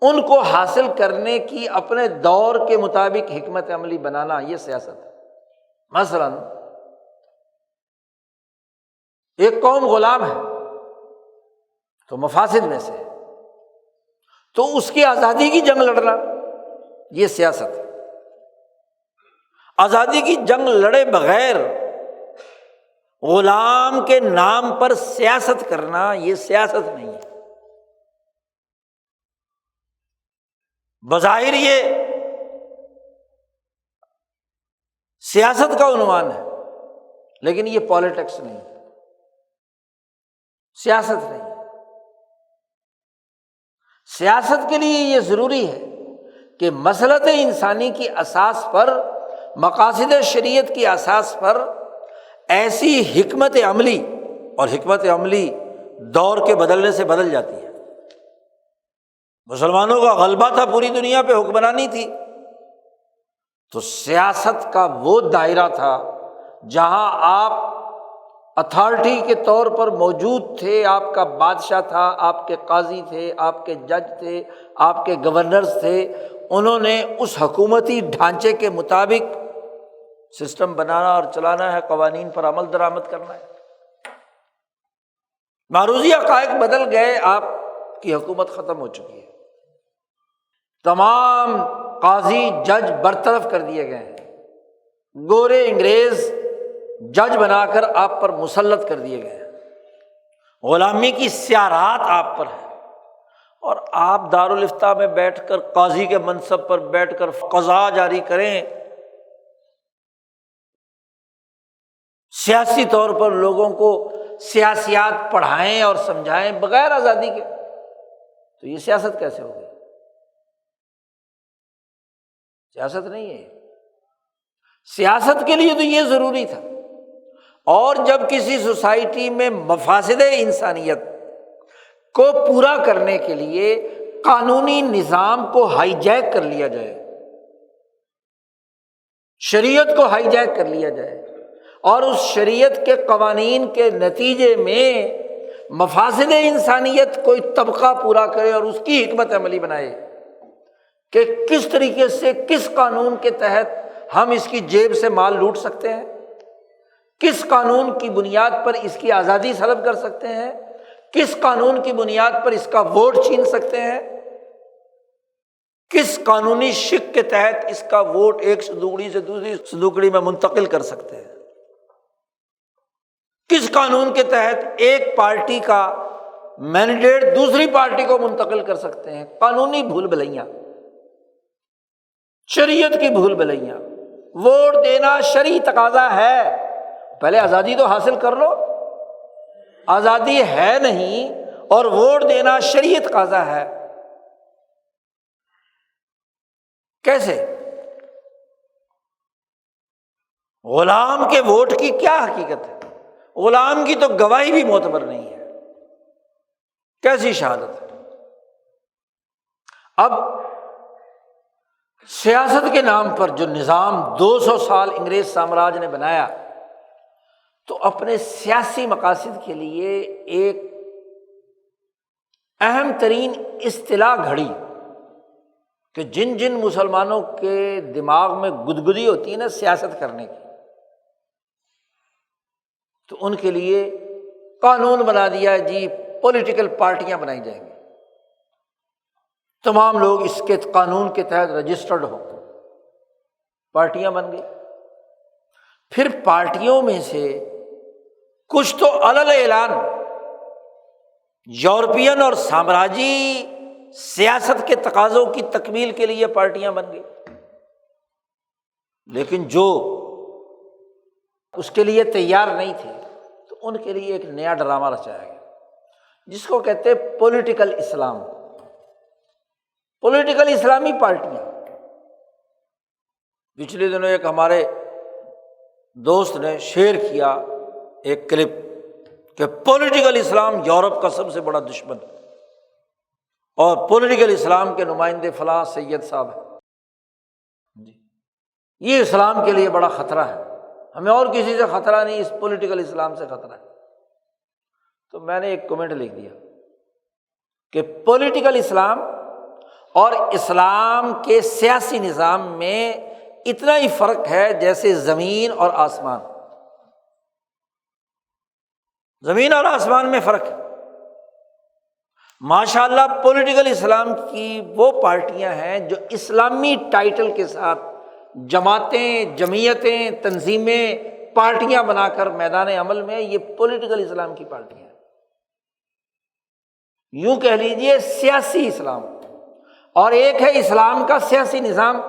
ان کو حاصل کرنے کی اپنے دور کے مطابق حکمت عملی بنانا، یہ سیاست ہے۔ مثلاً ایک قوم غلام ہے تو مفاسد میں سے، تو اس کی آزادی کی جنگ لڑنا یہ سیاست ہے۔ آزادی کی جنگ لڑے بغیر غلام کے نام پر سیاست کرنا یہ سیاست نہیں ہے۔ بظاہر یہ سیاست کا عنوان ہے لیکن یہ پالیٹکس نہیں ہے، سیاست نہیں ہے۔ سیاست کے لیے یہ ضروری ہے کہ مصلحت انسانی کی اساس پر، مقاصد شریعت کی اساس پر ایسی حکمت عملی، اور حکمت عملی دور کے بدلنے سے بدل جاتی ہے۔ مسلمانوں کا غلبہ تھا، پوری دنیا پہ حکمرانی تھی، تو سیاست کا وہ دائرہ تھا جہاں آپ اتھارٹی کے طور پر موجود تھے، آپ کا بادشاہ تھا، آپ کے قاضی تھے، آپ کے جج تھے، آپ کے گورنرز تھے، انہوں نے اس حکومتی ڈھانچے کے مطابق سسٹم بنانا اور چلانا ہے، قوانین پر عمل درآمد کرنا ہے۔ معروضی حقائق بدل گئے، آپ کی حکومت ختم ہو چکی ہے، تمام قاضی جج برطرف کر دیے گئے ہیں، گورے انگریز جج بنا کر آپ پر مسلط کر دیے گئے ہیں، غلامی کی سیارات آپ پر ہے، اور آپ دارالافتاء میں بیٹھ کر قاضی کے منصب پر بیٹھ کر قضا جاری کریں، سیاسی طور پر لوگوں کو سیاسیات پڑھائیں اور سمجھائیں بغیر آزادی کے، تو یہ سیاست کیسے ہوگی؟ سیاست نہیں ہے۔ سیاست کے لیے تو یہ ضروری تھا، اور جب کسی سوسائٹی میں مفاسد انسانیت کو پورا کرنے کے لیے قانونی نظام کو ہائی جیک کر لیا جائے، شریعت کو ہائی جیک کر لیا جائے، اور اس شریعت کے قوانین کے نتیجے میں مفاسد انسانیت کوئی طبقہ پورا کرے اور اس کی حکمت عملی بنائے کہ کس طریقے سے، کس قانون کے تحت ہم اس کی جیب سے مال لوٹ سکتے ہیں، کس قانون کی بنیاد پر اس کی آزادی سلب کر سکتے ہیں، کس قانون کی بنیاد پر اس کا ووٹ چھین سکتے ہیں، کس قانونی شق کے تحت اس کا ووٹ ایک صندوقڑی سے دوسری صندوقڑی میں منتقل کر سکتے ہیں، کس قانون کے تحت ایک پارٹی کا مینڈیٹ دوسری پارٹی کو منتقل کر سکتے ہیں۔ قانونی بھول بھلیاں، شریعت کی بھول بھلیاں۔ ووٹ دینا شرعی تقاضا ہے، پہلے آزادی تو حاصل کر لو، آزادی ہے نہیں اور ووٹ دینا شرعی تقاضا ہے، کیسے؟ غلام کے ووٹ کی کیا حقیقت ہے؟ غلام کی تو گواہی بھی معتبر نہیں ہے، کیسی شہادت ہے؟ اب سیاست کے نام پر جو نظام 200 سال انگریز سامراج نے بنایا، تو اپنے سیاسی مقاصد کے لیے ایک اہم ترین اصطلاح گھڑی کہ جن جن مسلمانوں کے دماغ میں گدگدی ہوتی ہے نا سیاست کرنے کی، تو ان کے لیے قانون بنا دیا جی، پولیٹیکل پارٹیاں بنائی جائیں گی، تمام لوگ اس کے قانون کے تحت رجسٹرڈ ہوں، پارٹیاں بن گئی۔ پھر پارٹیوں میں سے کچھ تو علل اعلان یورپین اور سامراجی سیاست کے تقاضوں کی تکمیل کے لیے پارٹیاں بن گئی، لیکن جو اس کے لیے تیار نہیں تھے تو ان کے لیے ایک نیا ڈرامہ رچایا گیا جس کو کہتے ہیں پولیٹیکل اسلام، پولیٹیکل اسلامی پارٹیاں۔ پچھلے دنوں ایک ہمارے دوست نے شیئر کیا ایک کلپ کہ پولیٹیکل اسلام یورپ کا سب سے بڑا دشمن ہے، اور پولیٹیکل اسلام کے نمائندے فلاں سید صاحب ہیں جی، یہ اسلام کے لیے بڑا خطرہ ہے، ہمیں اور کسی سے خطرہ نہیں، اس پولیٹیکل اسلام سے خطرہ ہے۔ تو میں نے ایک کمنٹ لکھ دیا کہ پولیٹیکل اسلام اور اسلام کے سیاسی نظام میں اتنا ہی فرق ہے جیسے زمین اور آسمان، زمین اور آسمان میں فرق ہے۔ ماشاء اللہ پولیٹیکل اسلام کی وہ پارٹیاں ہیں جو اسلامی ٹائٹل کے ساتھ جماعتیں، جمعیتیں، تنظیمیں، پارٹیاں بنا کر میدان عمل میں، یہ پولیٹیکل اسلام کی پارٹیاں ہیں، یوں کہہ لیجئے سیاسی اسلام۔ اور ایک ہے اسلام کا سیاسی نظام،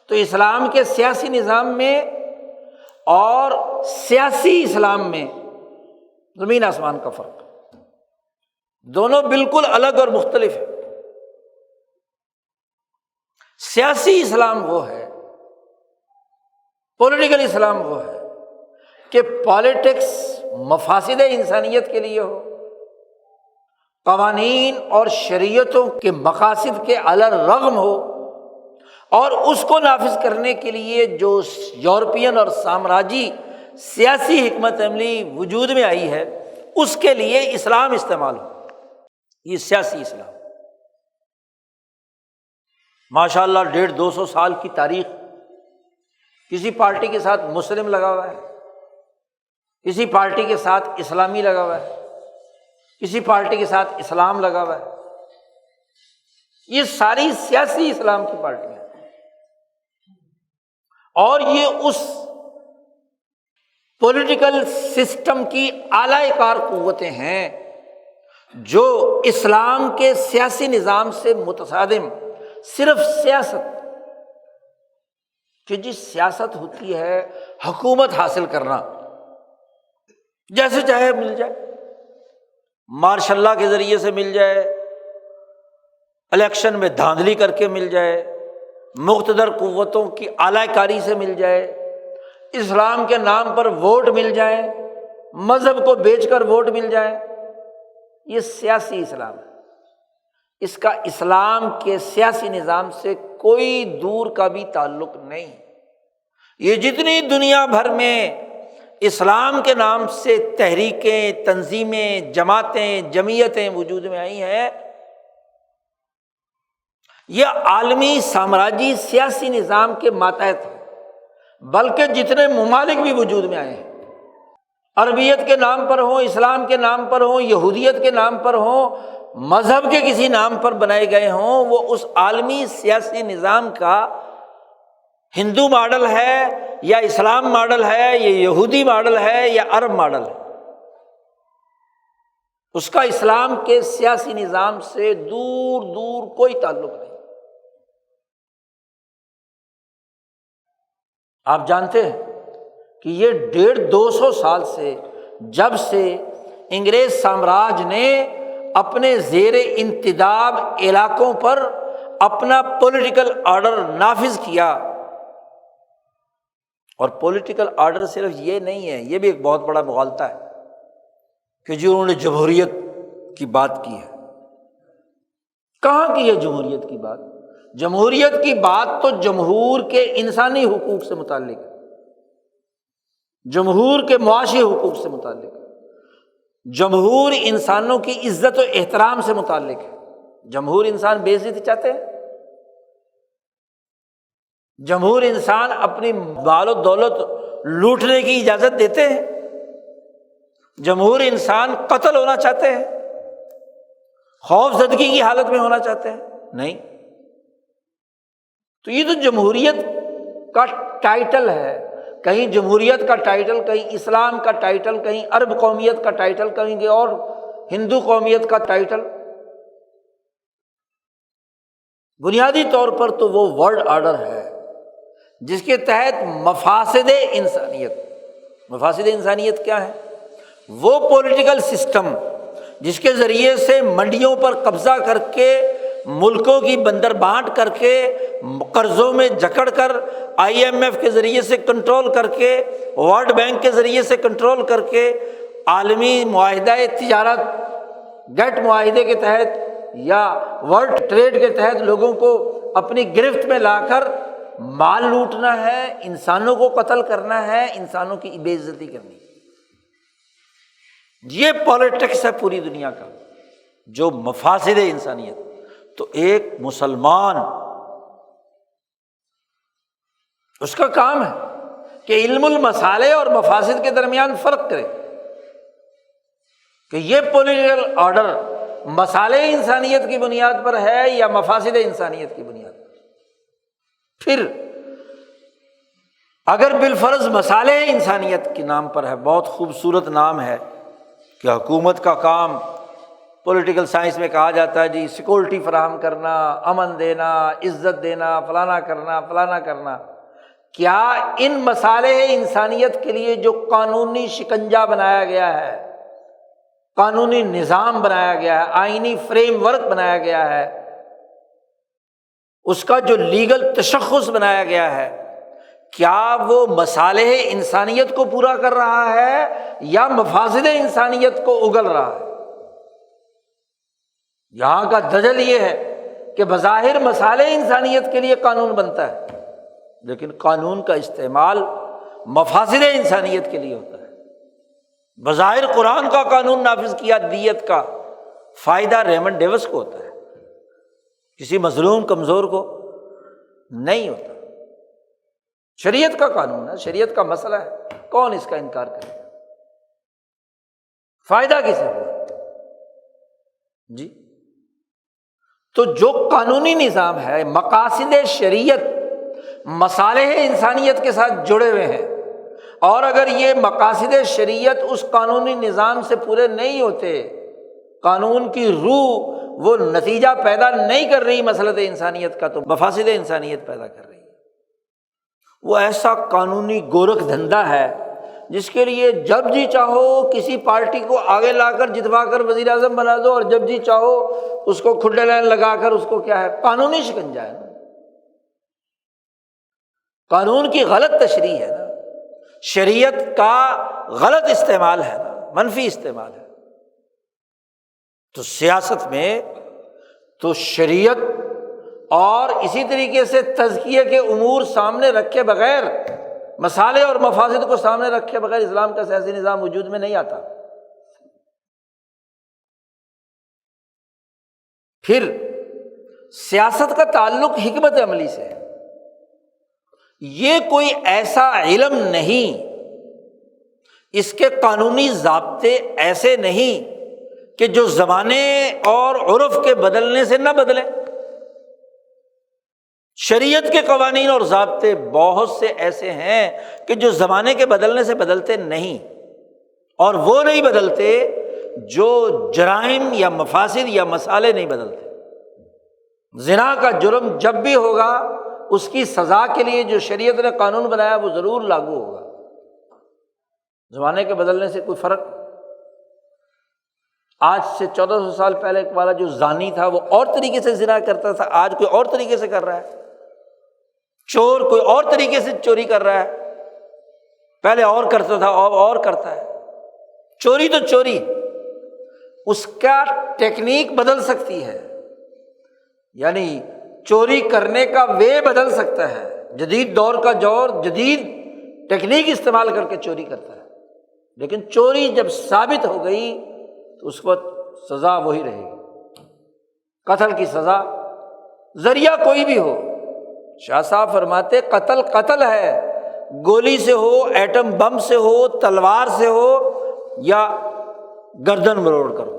تو اسلام کے سیاسی نظام میں اور سیاسی اسلام میں زمین آسمان کا فرق، دونوں بالکل الگ اور مختلف ہیں۔ سیاسی اسلام وہ ہے، پولیٹیکل اسلام وہ ہے کہ پالیٹکس مفاسد انسانیت کے لیے ہو، قوانین اور شریعتوں کے مقاصد کے علی الرغم ہو، اور اس کو نافذ کرنے کے لیے جو یورپین اور سامراجی سیاسی حکمت عملی وجود میں آئی ہے اس کے لیے اسلام استعمال ہو، یہ سیاسی اسلام۔ ماشاء اللہ 150-200 سال کی تاریخ، کسی پارٹی کے ساتھ مسلم لگا ہوا ہے، کسی پارٹی کے ساتھ اسلامی لگا ہوا ہے، کسی پارٹی کے ساتھ اسلام لگا ہوا ہے، یہ ساری سیاسی اسلام کی پارٹیاں ہیں، اور یہ اس پولیٹیکل سسٹم کی اعلی کار قوتیں ہیں جو اسلام کے سیاسی نظام سے متصادم صرف سیاست، کہ جس سیاست ہوتی ہے حکومت حاصل کرنا، جیسے چاہے مل جائے، ماشاء اللہ کے ذریعے سے مل جائے، الیکشن میں دھاندلی کر کے مل جائے، مقتدر قوتوں کی اعلی کاری سے مل جائے، اسلام کے نام پر ووٹ مل جائیں، مذہب کو بیچ کر ووٹ مل جائیں، یہ سیاسی اسلام ہے۔ اس کا اسلام کے سیاسی نظام سے کوئی دور کا بھی تعلق نہیں۔ یہ جتنی دنیا بھر میں اسلام کے نام سے تحریکیں، تنظیمیں، جماعتیں، جمعیتیں وجود میں آئی ہیں، یہ عالمی سامراجی سیاسی نظام کے ماتحت ہیں، بلکہ جتنے ممالک بھی وجود میں آئے ہیں، عربیت کے نام پر ہوں، اسلام کے نام پر ہوں، یہودیت کے نام پر ہوں، مذہب کے کسی نام پر بنائے گئے ہوں، وہ اس عالمی سیاسی نظام کا ہندو ماڈل ہے یا اسلام ماڈل ہے یا یہودی ماڈل ہے یا عرب ماڈل ہے، اس کا اسلام کے سیاسی نظام سے دور دور کوئی تعلق نہیں۔ آپ جانتے ہیں کہ یہ 150-200 سال سے، جب سے انگریز سامراج نے اپنے زیر انتداب علاقوں پر اپنا پولیٹیکل آرڈر نافذ کیا، اور پولیٹیکل آرڈر صرف یہ نہیں ہے، یہ بھی ایک بہت بڑا مغالطہ ہے کہ جو انہوں نے جمہوریت کی بات کی ہے۔ کہاں کی ہے جمہوریت کی بات؟ جمہوریت کی بات تو جمہور کے انسانی حقوق سے متعلق ہے، جمہور کے معاشی حقوق سے متعلق ہے، جمہور انسانوں کی عزت و احترام سے متعلق ہے۔ جمہور انسان بے عزتی چاہتے ہیں؟ جمہور انسان اپنی مال و دولت لوٹنے کی اجازت دیتے ہیں؟ جمہور انسان قتل ہونا چاہتے ہیں، خوف زدگی کی حالت میں ہونا چاہتے ہیں؟ نہیں۔ تو یہ تو جمہوریت کا ٹائٹل ہے، کہیں جمہوریت کا ٹائٹل، کہیں اسلام کا ٹائٹل، کہیں عرب قومیت کا ٹائٹل، کہیں اور ہندو قومیت کا ٹائٹل۔ بنیادی طور پر تو وہ ورلڈ آرڈر ہے جس کے تحت مفاسد انسانیت، مفاسد انسانیت کیا ہے؟ وہ پولیٹیکل سسٹم جس کے ذریعے سے منڈیوں پر قبضہ کر کے، ملکوں کی بندر بانٹ کر کے، قرضوں میں جکڑ کر، IMF کے ذریعے سے کنٹرول کر کے، ورلڈ بینک کے ذریعے سے کنٹرول کر کے، عالمی معاہدہ تجارت گیٹ معاہدے کے تحت یا ورلڈ ٹریڈ کے تحت لوگوں کو اپنی گرفت میں لا کر مال لوٹنا ہے، انسانوں کو قتل کرنا ہے، انسانوں کی بے عزتی کرنی ہے۔ یہ پالیٹکس ہے پوری دنیا کا، جو مفاسد انسانیت۔ تو ایک مسلمان اس کا کام ہے کہ علم المصالح اور مفاسد کے درمیان فرق کرے، کہ یہ پولیٹیکل آرڈر مصالح انسانیت کی بنیاد پر ہے یا مفاسد انسانیت کی بنیاد پر۔ پھر اگر بالفرض مصالح انسانیت کے نام پر ہے، بہت خوبصورت نام ہے کہ حکومت کا کام، پولیٹیکل سائنس میں کہا جاتا ہے جی سیکورٹی فراہم کرنا، امن دینا، عزت دینا، فلانا کرنا فلانا کرنا، کیا ان مصالح انسانیت کے لیے جو قانونی شکنجہ بنایا گیا ہے، قانونی نظام بنایا گیا ہے، آئینی فریم ورک بنایا گیا ہے، اس کا جو لیگل تشخص بنایا گیا ہے، کیا وہ مصالح انسانیت کو پورا کر رہا ہے یا مفاسد انسانیت کو اگل رہا ہے؟ یہاں کا دجل یہ ہے کہ بظاہر مصالح انسانیت کے لیے قانون بنتا ہے، لیکن قانون کا استعمال مفاسد انسانیت کے لیے ہوتا ہے۔ بظاہر قرآن کا قانون نافذ کیا دیت کا، فائدہ ریمنڈ ڈیوس کو ہوتا ہے، کسی مظلوم کمزور کو نہیں ہوتا۔ شریعت کا قانون ہے، شریعت کا مسئلہ ہے، کون اس کا انکار کرے گا؟ فائدہ کسے ہوا جی؟ تو جو قانونی نظام ہے، مقاصد شریعت مصالح انسانیت کے ساتھ جڑے ہوئے ہیں، اور اگر یہ مقاصد شریعت اس قانونی نظام سے پورے نہیں ہوتے، قانون کی روح وہ نتیجہ پیدا نہیں کر رہی مسئلہ انسانیت کا، تو مفاسد انسانیت پیدا کر رہی ہے۔ وہ ایسا قانونی گورکھ دھندا ہے جس کے لیے جب جی چاہو کسی پارٹی کو آگے لا کر جتوا کر وزیر اعظم بنا دو، اور جب جی چاہو اس کو کھڈے لائن لگا کر اس کو کیا ہے، قانونی شکنجہ ہے نا، قانون کی غلط تشریح ہے نا، شریعت کا غلط استعمال ہے نا، منفی استعمال ہے۔ تو سیاست میں تو شریعت اور اسی طریقے سے تزکیے کے امور سامنے رکھے بغیر، مصالح اور مفاسد کو سامنے رکھے بغیر اسلام کا سیاسی نظام وجود میں نہیں آتا۔ پھر سیاست کا تعلق حکمت عملی سے ہے۔ یہ کوئی ایسا علم نہیں، اس کے قانونی ضابطے ایسے نہیں کہ جو زمانے اور عرف کے بدلنے سے نہ بدلیں۔ شریعت کے قوانین اور ضابطے بہت سے ایسے ہیں کہ جو زمانے کے بدلنے سے بدلتے نہیں، اور وہ نہیں بدلتے جو جرائم یا مفاسد یا مصالح نہیں بدلتے۔ زنا کا جرم جب بھی ہوگا، اس کی سزا کے لیے جو شریعت نے قانون بنایا وہ ضرور لاگو ہوگا، زمانے کے بدلنے سے کوئی فرق۔ آج سے 1400 سال پہلے والا جو زانی تھا وہ اور طریقے سے زنا کرتا تھا، آج کوئی اور طریقے سے کر رہا ہے۔ چور کوئی اور طریقے سے چوری کر رہا ہے، پہلے اور کرتا تھا اور کرتا ہے۔ چوری تو چوری، اس کا ٹیکنیک بدل سکتی ہے، یعنی چوری کرنے کا وے بدل سکتا ہے، جدید دور کا دور جدید ٹیکنیک استعمال کر کے چوری کرتا ہے، لیکن چوری جب ثابت ہو گئی تو اس وقت سزا وہی رہے گی، قتل کی سزا، ذریعہ کوئی بھی ہو۔ شاہ صاحب فرماتے قتل قتل ہے، گولی سے ہو، ایٹم بم سے ہو، تلوار سے ہو، یا گردن مروڑ کر ہو،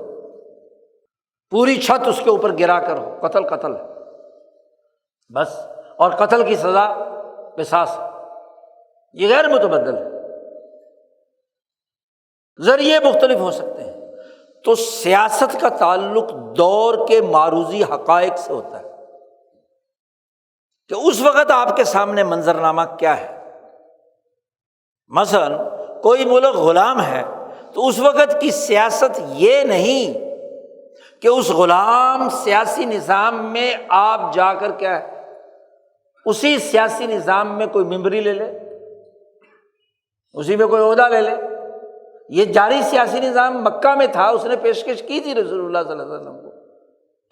پوری چھت اس کے اوپر گرا کر ہو، قتل قتل ہے بس۔ اور قتل کی سزا قصاص ہے، یہ غیر متبدل ہے، ذریعے مختلف ہو سکتے ہیں۔ تو سیاست کا تعلق دور کے معروضی حقائق سے ہوتا ہے کہ اس وقت آپ کے سامنے منظرنامہ کیا ہے۔ مثلاً کوئی ملک غلام ہے تو اس وقت کی سیاست یہ نہیں کہ اس غلام سیاسی نظام میں آپ جا کر کیا ہے، اسی سیاسی نظام میں کوئی ممبری لے لے، اسی میں کوئی عہدہ لے لے۔ یہ جاری سیاسی نظام مکہ میں تھا، اس نے پیشکش کی تھی رسول اللہ صلی اللہ علیہ وسلم کو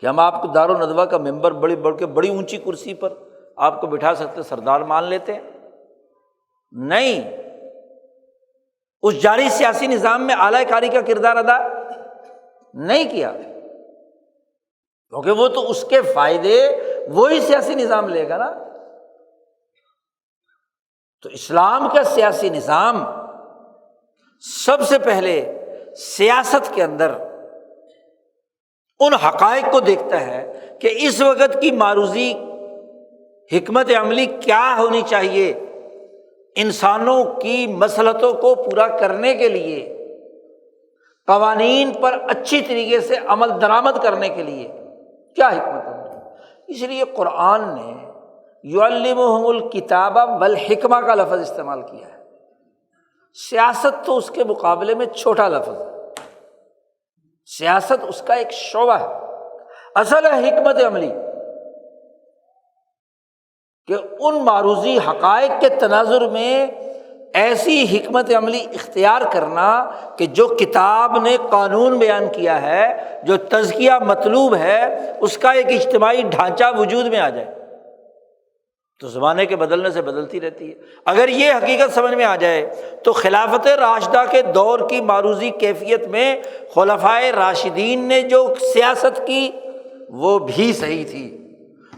کہ ہم آپ کو دار الندوہ کا ممبر بڑی اونچی کرسی پر آپ کو بٹھا سکتے سردار مان لیتے ہیں؟ نہیں، اس جاری سیاسی نظام میں اعلی کاری کا کردار ادا نہیں کیا، کیونکہ وہ تو اس کے فائدے وہی سیاسی نظام لے گا نا۔ تو اسلام کا سیاسی نظام سب سے پہلے سیاست کے اندر ان حقائق کو دیکھتا ہے کہ اس وقت کی معروضی حکمت عملی کیا ہونی چاہیے انسانوں کی مصلحتوں کو پورا کرنے کے لیے، قوانین پر اچھی طریقے سے عمل درآمد کرنے کے لیے کیا حکمت عملی۔ اس لیے قرآن نے یعلمہم الکتاب والحکمہ کا لفظ استعمال کیا ہے۔ سیاست تو اس کے مقابلے میں چھوٹا لفظ ہے، سیاست اس کا ایک شعبہ ہے، اصل ہے حکمت عملی کہ ان معروضی حقائق کے تناظر میں ایسی حکمت عملی اختیار کرنا کہ جو کتاب نے قانون بیان کیا ہے، جو تزکیہ مطلوب ہے، اس کا ایک اجتماعی ڈھانچہ وجود میں آ جائے۔ تو زمانے کے بدلنے سے بدلتی رہتی ہے۔ اگر یہ حقیقت سمجھ میں آ جائے تو خلافت راشدہ کے دور کی معروضی کیفیت میں خلفائے راشدین نے جو سیاست کی وہ بھی صحیح تھی،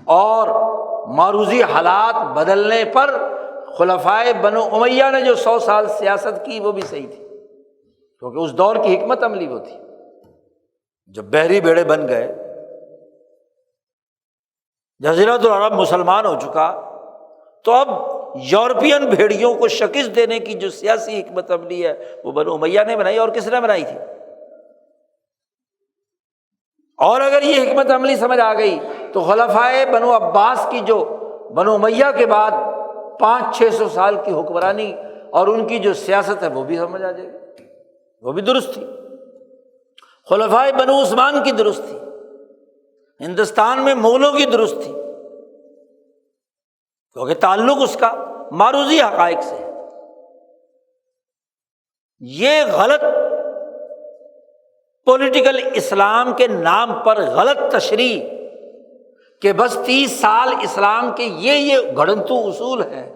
اور معروضی حالات بدلنے پر خلفائے بنو امیہ نے جو 100 سال سیاست کی وہ بھی صحیح تھی، کیونکہ اس دور کی حکمت عملی وہ تھی۔ جب بحری بیڑے بن گئے، جزیرۃ العرب مسلمان ہو چکا، تو اب یورپین بھیڑیوں کو شکست دینے کی جو سیاسی حکمت عملی ہے وہ بنو امیہ نے بنائی، اور کس نے بنائی تھی؟ اور اگر یہ حکمت عملی سمجھ آ گئی تو خلفائے بنو عباس کی جو بنو امیہ کے بعد 500-600 سال کی حکمرانی اور ان کی جو سیاست ہے وہ بھی سمجھ آ جائے گی، وہ بھی درست تھی۔ خلفائے بنو عثمان کی درست تھی، ہندوستان میں مغلوں کی درست تھی، کیونکہ تعلق اس کا معروضی حقائق سے ہے۔ یہ غلط پولیٹیکل اسلام کے نام پر غلط تشریح کہ بس 30 سال اسلام کے یہ گھڑنتو اصول ہیں،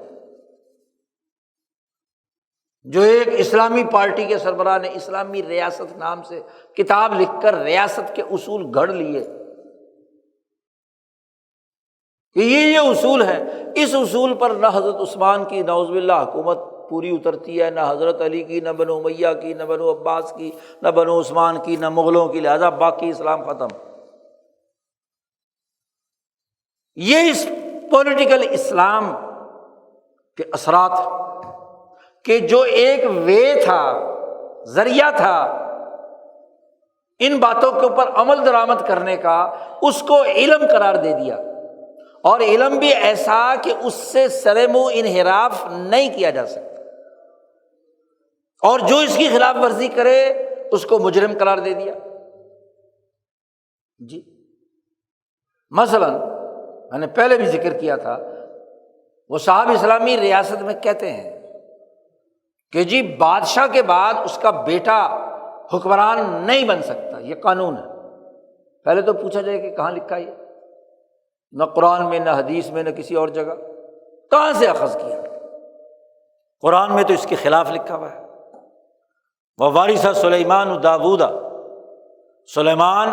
جو ایک اسلامی پارٹی کے سربراہ نے اسلامی ریاست نام سے کتاب لکھ کر ریاست کے اصول گھڑ لیے کہ یہ اصول ہے۔ اس اصول پر نہ حضرت عثمان کی نعوذ باللہ حکومت پوری اترتی ہے، نہ حضرت علی کی، نہ بنو امیہ کی، نہ بنو عباس کی، نہ بنو عثمان کی، نہ مغلوں کی، لہذا باقی اسلام ختم۔ یہ اس پولیٹیکل اسلام کے اثرات کہ جو ایک وے تھا، ذریعہ تھا ان باتوں کے اوپر عمل درآمد کرنے کا، اس کو علم قرار دے دیا، اور علم بھی ایسا کہ اس سے سر منہ انحراف نہیں کیا جا سکتا، اور جو اس کی خلاف ورزی کرے اس کو مجرم قرار دے دیا۔ جی مثلاً میں نے پہلے بھی ذکر کیا تھا، وہ صاحب اسلامی ریاست میں کہتے ہیں کہ جی بادشاہ کے بعد اس کا بیٹا حکمران نہیں بن سکتا، یہ قانون ہے۔ پہلے تو پوچھا جائے کہ کہاں لکھا یہ؟ نہ قرآن میں، نہ حدیث میں، نہ کسی اور جگہ، کہاں سے اخذ کیا؟ قرآن میں تو اس کے خلاف لکھا ہوا ہے۔ وَوَارِثَ سُلَيْمَانُ دَاوُودَ، سلیمان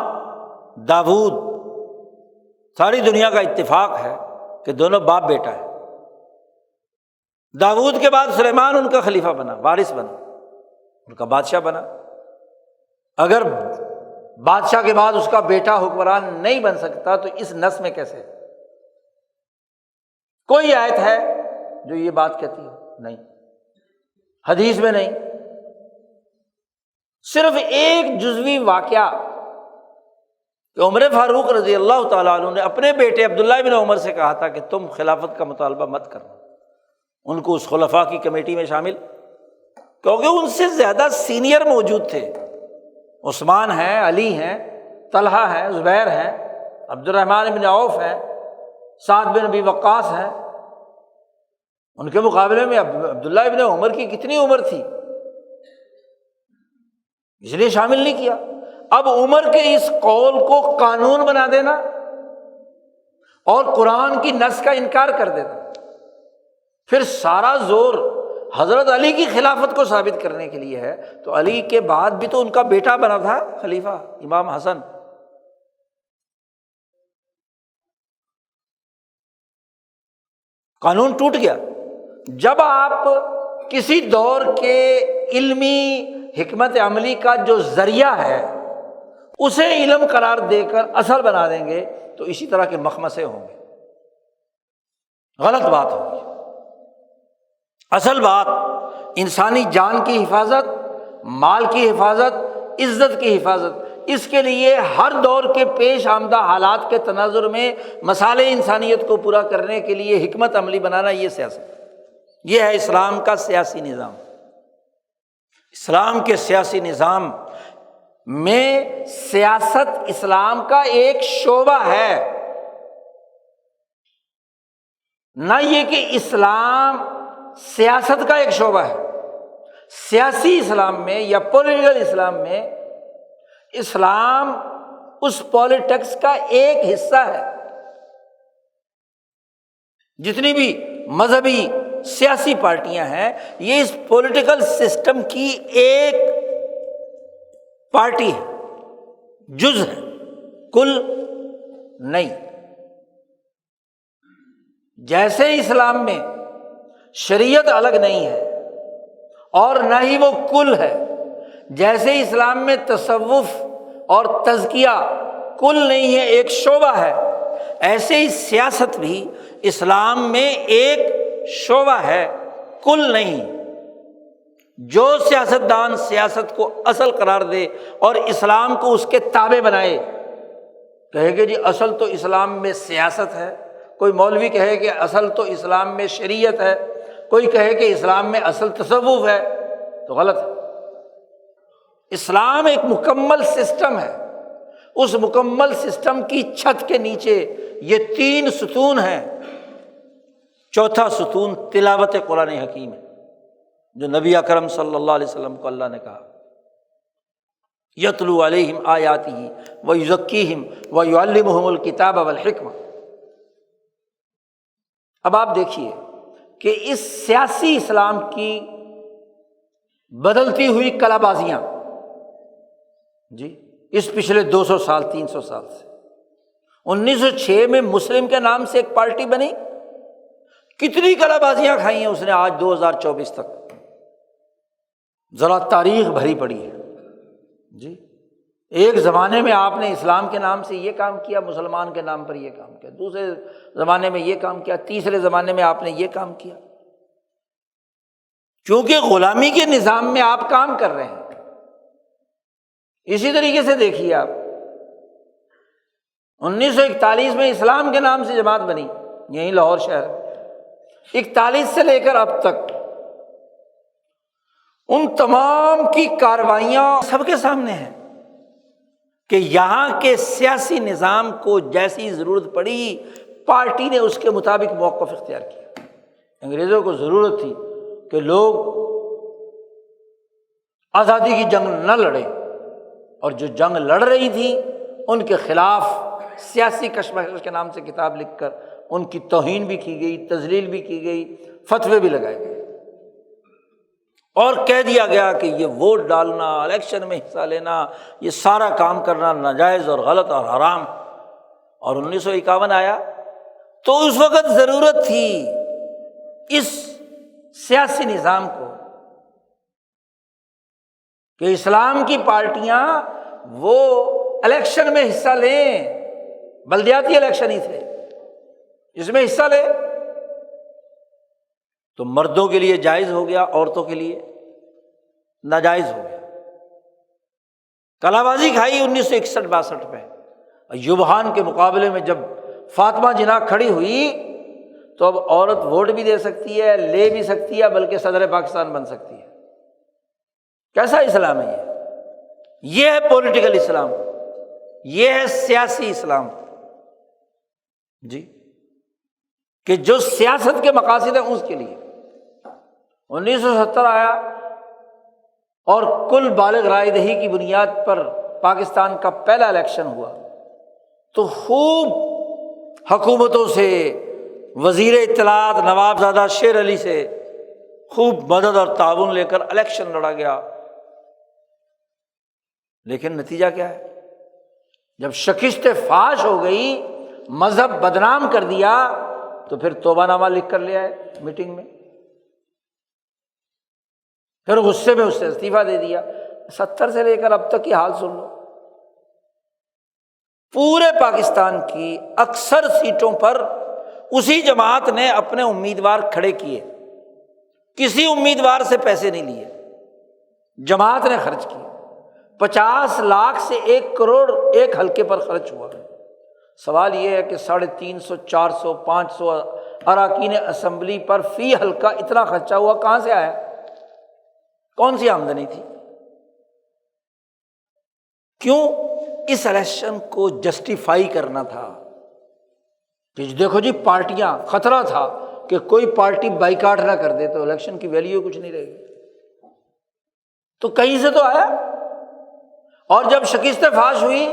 داود، ساری دنیا کا اتفاق ہے کہ دونوں باپ بیٹا ہے۔ داود کے بعد سلیمان ان کا خلیفہ بنا، وارث بنا، ان کا بادشاہ بنا۔ اگر بادشاہ کے بعد اس کا بیٹا حکمران نہیں بن سکتا تو اس نس میں کیسے؟ کوئی آیت ہے جو یہ بات کہتی ہے؟ نہیں، حدیث میں نہیں۔ صرف ایک جزوی واقعہ کہ عمر فاروق رضی اللہ تعالیٰ عنہ نے اپنے بیٹے عبداللہ بن عمر سے کہا تھا کہ تم خلافت کا مطالبہ مت کرنا، ان کو اس خلفاء کی کمیٹی میں شامل، کیونکہ ان سے زیادہ سینئر موجود تھے۔ عثمان ہیں، علی ہیں، طلحہ ہیں، زبیر ہیں، عبد الرحمن بن عوف ہیں، سعد بن ابی وقاص ہیں۔ ان کے مقابلے میں عبداللہ بن عمر کی کتنی عمر تھی، اس لیے شامل نہیں کیا۔ اب عمر کے اس قول کو قانون بنا دینا، اور قرآن کی نص کا انکار کر دیتا، پھر سارا زور حضرت علی کی خلافت کو ثابت کرنے کے لیے ہے، تو علی کے بعد بھی تو ان کا بیٹا بنا تھا خلیفہ امام حسن۔ قانون ٹوٹ گیا۔ جب آپ کسی دور کے علمی حکمت عملی کا جو ذریعہ ہے اسے علم قرار دے کر اصل بنا دیں گے تو اسی طرح کے مخمسے ہوں گے، غلط بات ہوگی۔ اصل بات انسانی جان کی حفاظت، مال کی حفاظت، عزت کی حفاظت، اس کے لیے ہر دور کے پیش آمدہ حالات کے تناظر میں مسائل انسانیت کو پورا کرنے کے لیے حکمت عملی بنانا، یہ سیاست، یہ ہے اسلام کا سیاسی نظام۔ اسلام کے سیاسی نظام میں سیاست اسلام کا ایک شعبہ ہے، نہ یہ کہ اسلام سیاست کا ایک شعبہ ہے۔ سیاسی اسلام میں یا پولیٹیکل اسلام میں اسلام اس پولیٹکس کا ایک حصہ ہے۔ جتنی بھی مذہبی سیاسی پارٹیاں ہیں یہ اس پولیٹیکل سسٹم کی ایک پارٹی ہے، جز ہے، کل نہیں۔ جیسے اسلام میں شریعت الگ نہیں ہے اور نہ ہی وہ کل ہے، جیسے اسلام میں تصوف اور تزکیہ کل نہیں ہے، ایک شعبہ ہے، ایسے ہی سیاست بھی اسلام میں ایک شعبہ ہے، کل نہیں۔ جو سیاستدان سیاست کو اصل قرار دے اور اسلام کو اس کے تابع بنائے، کہے کہ جی اصل تو اسلام میں سیاست ہے، کوئی مولوی کہے کہ اصل تو اسلام میں شریعت ہے، کوئی کہے کہ اسلام میں اصل تصوف ہے، تو غلط ہے۔ اسلام ایک مکمل سسٹم ہے، اس مکمل سسٹم کی چھت کے نیچے یہ 3 ستون ہیں۔ چوتھا ستون تلاوت قرآن حکیم ہے، جو نبی اکرم صلی اللہ علیہ وسلم کو اللہ نے کہا یتلو علیہم آیاتہ ویزکیہم ویعلمہم الکتاب والحکمہ۔ اب آپ دیکھیے کہ اس سیاسی اسلام کی بدلتی ہوئی کلا بازیاں جی اس پچھلے 200 سال 300 سال سے 1906 میں مسلم کے نام سے ایک پارٹی بنی، کتنی کلا بازیاں کھائی ہیں اس نے آج 2024 تک، ذرا تاریخ بھری پڑی ہے جی۔ ایک زمانے میں آپ نے اسلام کے نام سے یہ کام کیا، مسلمان کے نام پر یہ کام کیا، دوسرے زمانے میں یہ کام کیا، تیسرے زمانے میں آپ نے یہ کام کیا، کیونکہ غلامی کے نظام میں آپ کام کر رہے ہیں۔ اسی طریقے سے دیکھیے آپ 1941 میں اسلام کے نام سے جماعت بنی یہیں لاہور شہر میں، 41 سے لے کر اب تک ان تمام کی کارروائیاں سب کے سامنے ہیں کہ یہاں کے سیاسی نظام کو جیسی ضرورت پڑی پارٹی نے اس کے مطابق موقف اختیار کیا۔ انگریزوں کو ضرورت تھی کہ لوگ آزادی کی جنگ نہ لڑیں، اور جو جنگ لڑ رہی تھی ان کے خلاف سیاسی کشمکش کے نام سے کتاب لکھ کر ان کی توہین بھی کی گئی، تذلیل بھی کی گئی، فتوے بھی لگائے گئے، اور کہہ دیا گیا کہ یہ ووٹ ڈالنا، الیکشن میں حصہ لینا، یہ سارا کام کرنا ناجائز اور غلط اور حرام۔ اور 1951 آیا تو اس وقت ضرورت تھی اس سیاسی نظام کو کہ اسلام کی پارٹیاں وہ الیکشن میں حصہ لیں، بلدیاتی الیکشن ہی تھے، اس میں حصہ لے تو مردوں کے لیے جائز ہو گیا، عورتوں کے لیے ناجائز ہو گیا۔ کلا بازی کھائی 1961-62 میں، یوبہان کے مقابلے میں جب فاطمہ جناح کھڑی ہوئی تو اب عورت ووٹ بھی دے سکتی ہے، لے بھی سکتی ہے، بلکہ صدر پاکستان بن سکتی ہے۔ کیسا اسلام ہے یہ ہے پولیٹیکل اسلام، یہ ہے سیاسی اسلام جی، کہ جو سیاست کے مقاصد ہیں اس کے لیے 1970 آیا اور کل بالغ رائے دہی کی بنیاد پر پاکستان کا پہلا الیکشن ہوا تو خوب حکومتوں سے، وزیر اطلاعات نواب زادہ شیر علی سے خوب مدد اور تعاون لے کر الیکشن لڑا گیا، لیکن نتیجہ کیا ہے؟ جب شکست فاش ہو گئی، مذہب بدنام کر دیا، تو پھر توبہ نامہ لکھ کر لے آئے میٹنگ میں، پھر غصے میں اس سے استعفیٰ دے دیا۔ 70 سے لے کر اب تک کی حال سن لو، پورے پاکستان کی اکثر سیٹوں پر اسی جماعت نے اپنے امیدوار کھڑے کیے، کسی امیدوار سے پیسے نہیں لیے، جماعت نے خرچ کیے۔ 50 لاکھ سے 1 کروڑ ایک حلقے پر خرچ ہوا۔ سوال یہ ہے کہ 350، 400، 500 اراکین اسمبلی پر فی حلقہ اتنا خرچہ ہوا، کہاں سے آیا؟ کون سی آمدنی تھی؟ کیوں؟ اس الیکشن کو جسٹیفائی کرنا تھا کہ دیکھو جی پارٹیاں، خطرہ تھا کہ کوئی پارٹی بائیکاٹ نہ کر دے تو الیکشن کی ویلیو کچھ نہیں رہے گی، تو کہیں سے تو آیا۔ اور جب شکست فاش ہوئی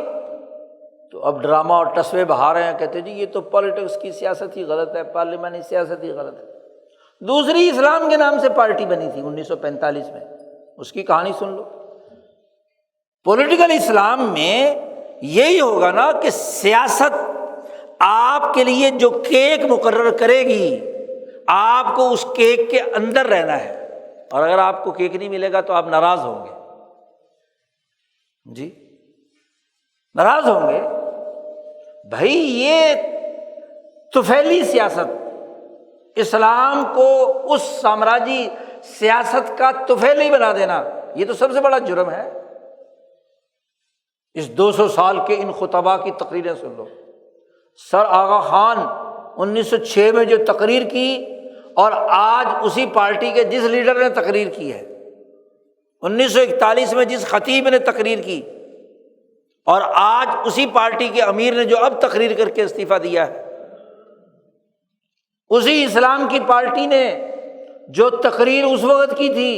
تو اب ڈرامہ اور ٹسوے بہا رہے ہیں، کہتے جی یہ تو پالیٹکس کی سیاست ہی غلط ہے، پارلیمانی سیاست ہی غلط ہے۔ دوسری اسلام کے نام سے پارٹی بنی تھی 1945 میں، اس کی کہانی سن لو۔ پولیٹیکل اسلام میں یہی ہوگا نا کہ سیاست آپ کے لیے جو کیک مقرر کرے گی، آپ کو اس کیک کے اندر رہنا ہے، اور اگر آپ کو کیک نہیں ملے گا تو آپ ناراض ہوں گے، جی ناراض ہوں گے۔ بھائی یہ طفیلی سیاست، اسلام کو اس سامراجی سیاست کا طفیلی بنا دینا، یہ تو سب سے بڑا جرم ہے۔ اس 200 سال کے ان خطباء کی تقریریں سن لو۔ سر آغا خان 1906 میں جو تقریر کی، اور آج اسی پارٹی کے جس لیڈر نے تقریر کی ہے، 1941 میں جس خطیب نے تقریر کی، اور آج اسی پارٹی کے امیر نے جو اب تقریر کر کے استعفیٰ دیا ہے، اسی اسلام کی پارٹی نے جو تقریر اس وقت کی تھی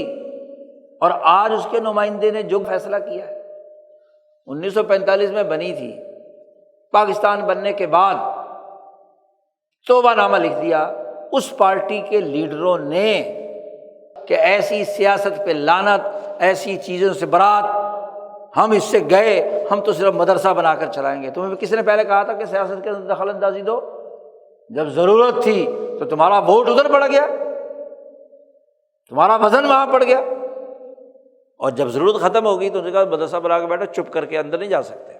اور آج اس کے نمائندے نے جو فیصلہ کیا ہے۔ 1945 میں بنی تھی، پاکستان بننے کے بعد توبہ نامہ لکھ دیا اس پارٹی کے لیڈروں نے کہ ایسی سیاست پہ لعنت، ایسی چیزوں سے برات، ہم اس سے گئے، ہم تو صرف مدرسہ بنا کر چلائیں گے۔ تمہیں کس نے پہلے کہا تھا کہ سیاست کے اندر دخل اندازی دو؟ جب ضرورت تھی تو تمہارا ووٹ ادھر پڑ گیا، تمہارا وزن وہاں پڑ گیا، اور جب ضرورت ختم ہوگی تو کہا مدرسہ بنا کے بیٹھو، چپ کر کے اندر نہیں جا سکتے۔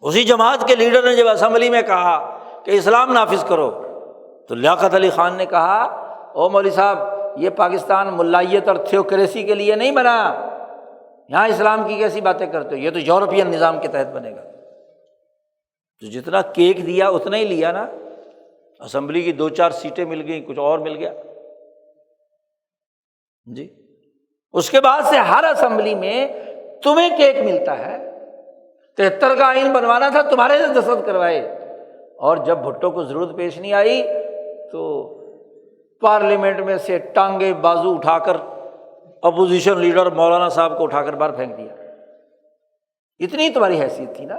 اسی جماعت کے لیڈر نے جب اسمبلی میں کہا کہ اسلام نافذ کرو، تو لیاقت علی خان نے کہا او مولوی صاحب یہ پاکستان ملائیت اور تھیوکریسی کے لیے نہیں بنا، یہاں اسلام کی کیسی باتیں کرتے ہو، یہ تو یورپین نظام کے تحت بنے گا۔ تو جتنا کیک دیا اتنا ہی لیا نا، اسمبلی کی 2-4 سیٹیں مل گئیں، کچھ اور مل گیا جی۔ اس کے بعد سے ہر اسمبلی میں تمہیں کیک ملتا ہے۔ 73 کا آئین بنوانا تھا، تمہارے سے دستخط کروائے، اور جب بھٹو کو ضرورت پیش نہیں آئی تو پارلیمنٹ میں سے ٹانگے بازو اٹھا کر اپوزیشن لیڈر مولانا صاحب کو اٹھا کر باہر پھینک دیا۔ اتنی تمہاری حیثیت تھی نا۔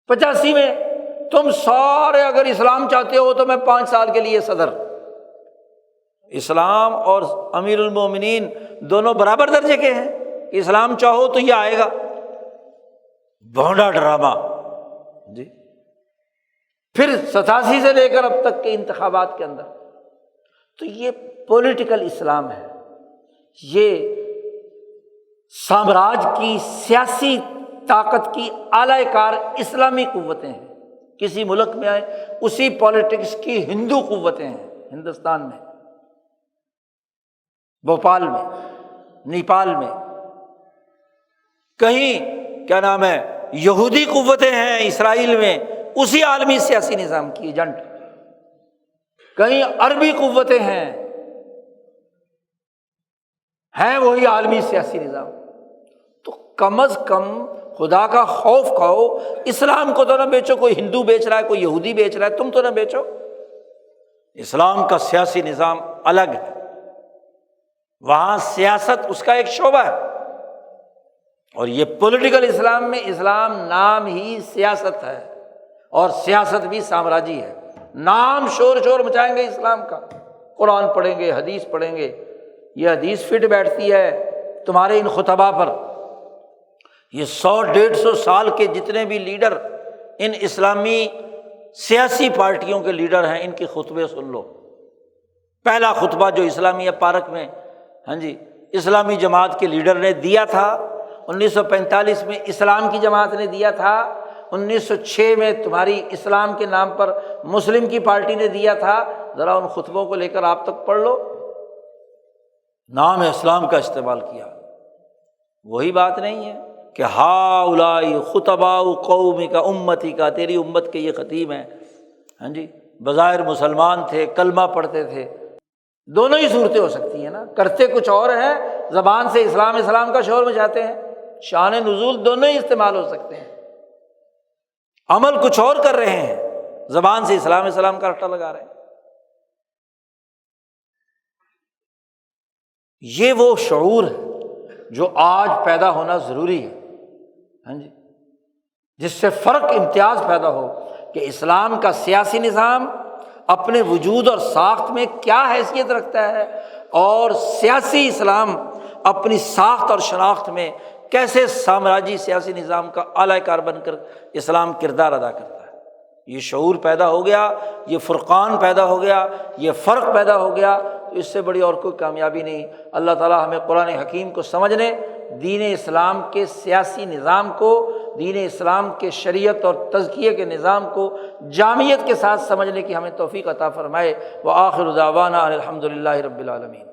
85 میں تم سارے اگر اسلام چاہتے ہو تو میں 5 سال کے لیے صدر۔ اسلام اور امیر المومنین دونوں برابر درجے کے ہیں، اسلام چاہو تو یہ آئے گا، بھونڈا ڈرامہ جی۔ پھر 87 سے لے کر اب تک کے انتخابات کے اندر تو یہ پولیٹیکل اسلام ہے، یہ سامراج کی سیاسی طاقت کی اعلی کار اسلامی قوتیں ہیں۔ کسی ملک میں آئے اسی پالیٹکس کی ہندو قوتیں ہیں، ہندوستان میں، بھوپال میں، نیپال میں، کہیں کیا نام ہے یہودی قوتیں ہیں اسرائیل میں، اسی عالمی سیاسی نظام کی ایجنٹ، کہیں عربی قوتیں ہیں وہی عالمی سیاسی نظام۔ تو کم از کم خدا کا خوف کھاؤ، اسلام کو تو نہ بیچو، کوئی ہندو بیچ رہا ہے، کوئی یہودی بیچ رہا ہے، تم تو نہ بیچو۔ اسلام کا سیاسی نظام الگ ہے، وہاں سیاست اس کا ایک شعبہ ہے، اور یہ پولیٹیکل اسلام میں اسلام نام ہی سیاست ہے، اور سیاست بھی سامراجی ہے۔ نام شور مچائیں گے اسلام کا، قرآن پڑھیں گے، حدیث پڑھیں گے، یہ حدیث فٹ بیٹھتی ہے تمہارے ان خطبہ پر۔ یہ 100-150 سال کے جتنے بھی لیڈر ان اسلامی سیاسی پارٹیوں کے لیڈر ہیں، ان کے خطبے سن لو۔ پہلا خطبہ جو اسلامیہ پارک میں اسلامی جماعت کے لیڈر نے دیا تھا 1945 میں، اسلام کی جماعت نے دیا تھا 1906 میں، تمہاری اسلام کے نام پر مسلم کی پارٹی نے دیا تھا۔ ذرا ان خطبوں کو لے کر آپ تک پڑھ لو، نام اسلام کا استعمال کیا۔ وہی بات نہیں ہے کہ ہؤلاء خطباء قومک امتی کا، تیری امت کے یہ خطیب ہیں، بظاہر مسلمان تھے، کلمہ پڑھتے تھے۔ دونوں ہی صورتیں ہو سکتی ہیں نا، کرتے کچھ اور ہیں، زبان سے اسلام کا شور مچاتے ہیں، شان نزول دونوں ہی استعمال ہو سکتے ہیں۔ عمل کچھ اور کر رہے ہیں، زبان سے اسلام کا رٹا لگا رہے ہیں۔ یہ وہ شعور ہے جو آج پیدا ہونا ضروری ہے، جس سے فرق امتیاز پیدا ہو کہ اسلام کا سیاسی نظام اپنے وجود اور ساخت میں کیا حیثیت رکھتا ہے، اور سیاسی اسلام اپنی ساخت اور شناخت میں کیسے سامراجی سیاسی نظام کا اعلیٰ کار بن کر اسلام کردار ادا کرتا ہے۔ یہ شعور پیدا ہو گیا، یہ فرقان پیدا ہو گیا، یہ فرق پیدا ہو گیا، تو اس سے بڑی اور کوئی کامیابی نہیں۔ اللہ تعالیٰ ہمیں قرآن حکیم کو سمجھنے، دین اسلام کے سیاسی نظام کو، دین اسلام کے شریعت اور تزکیے کے نظام کو جامعیت کے ساتھ سمجھنے کی ہمیں توفیق عطا فرمائے۔ وآخر دعوانا الحمد للہ رب العالمین۔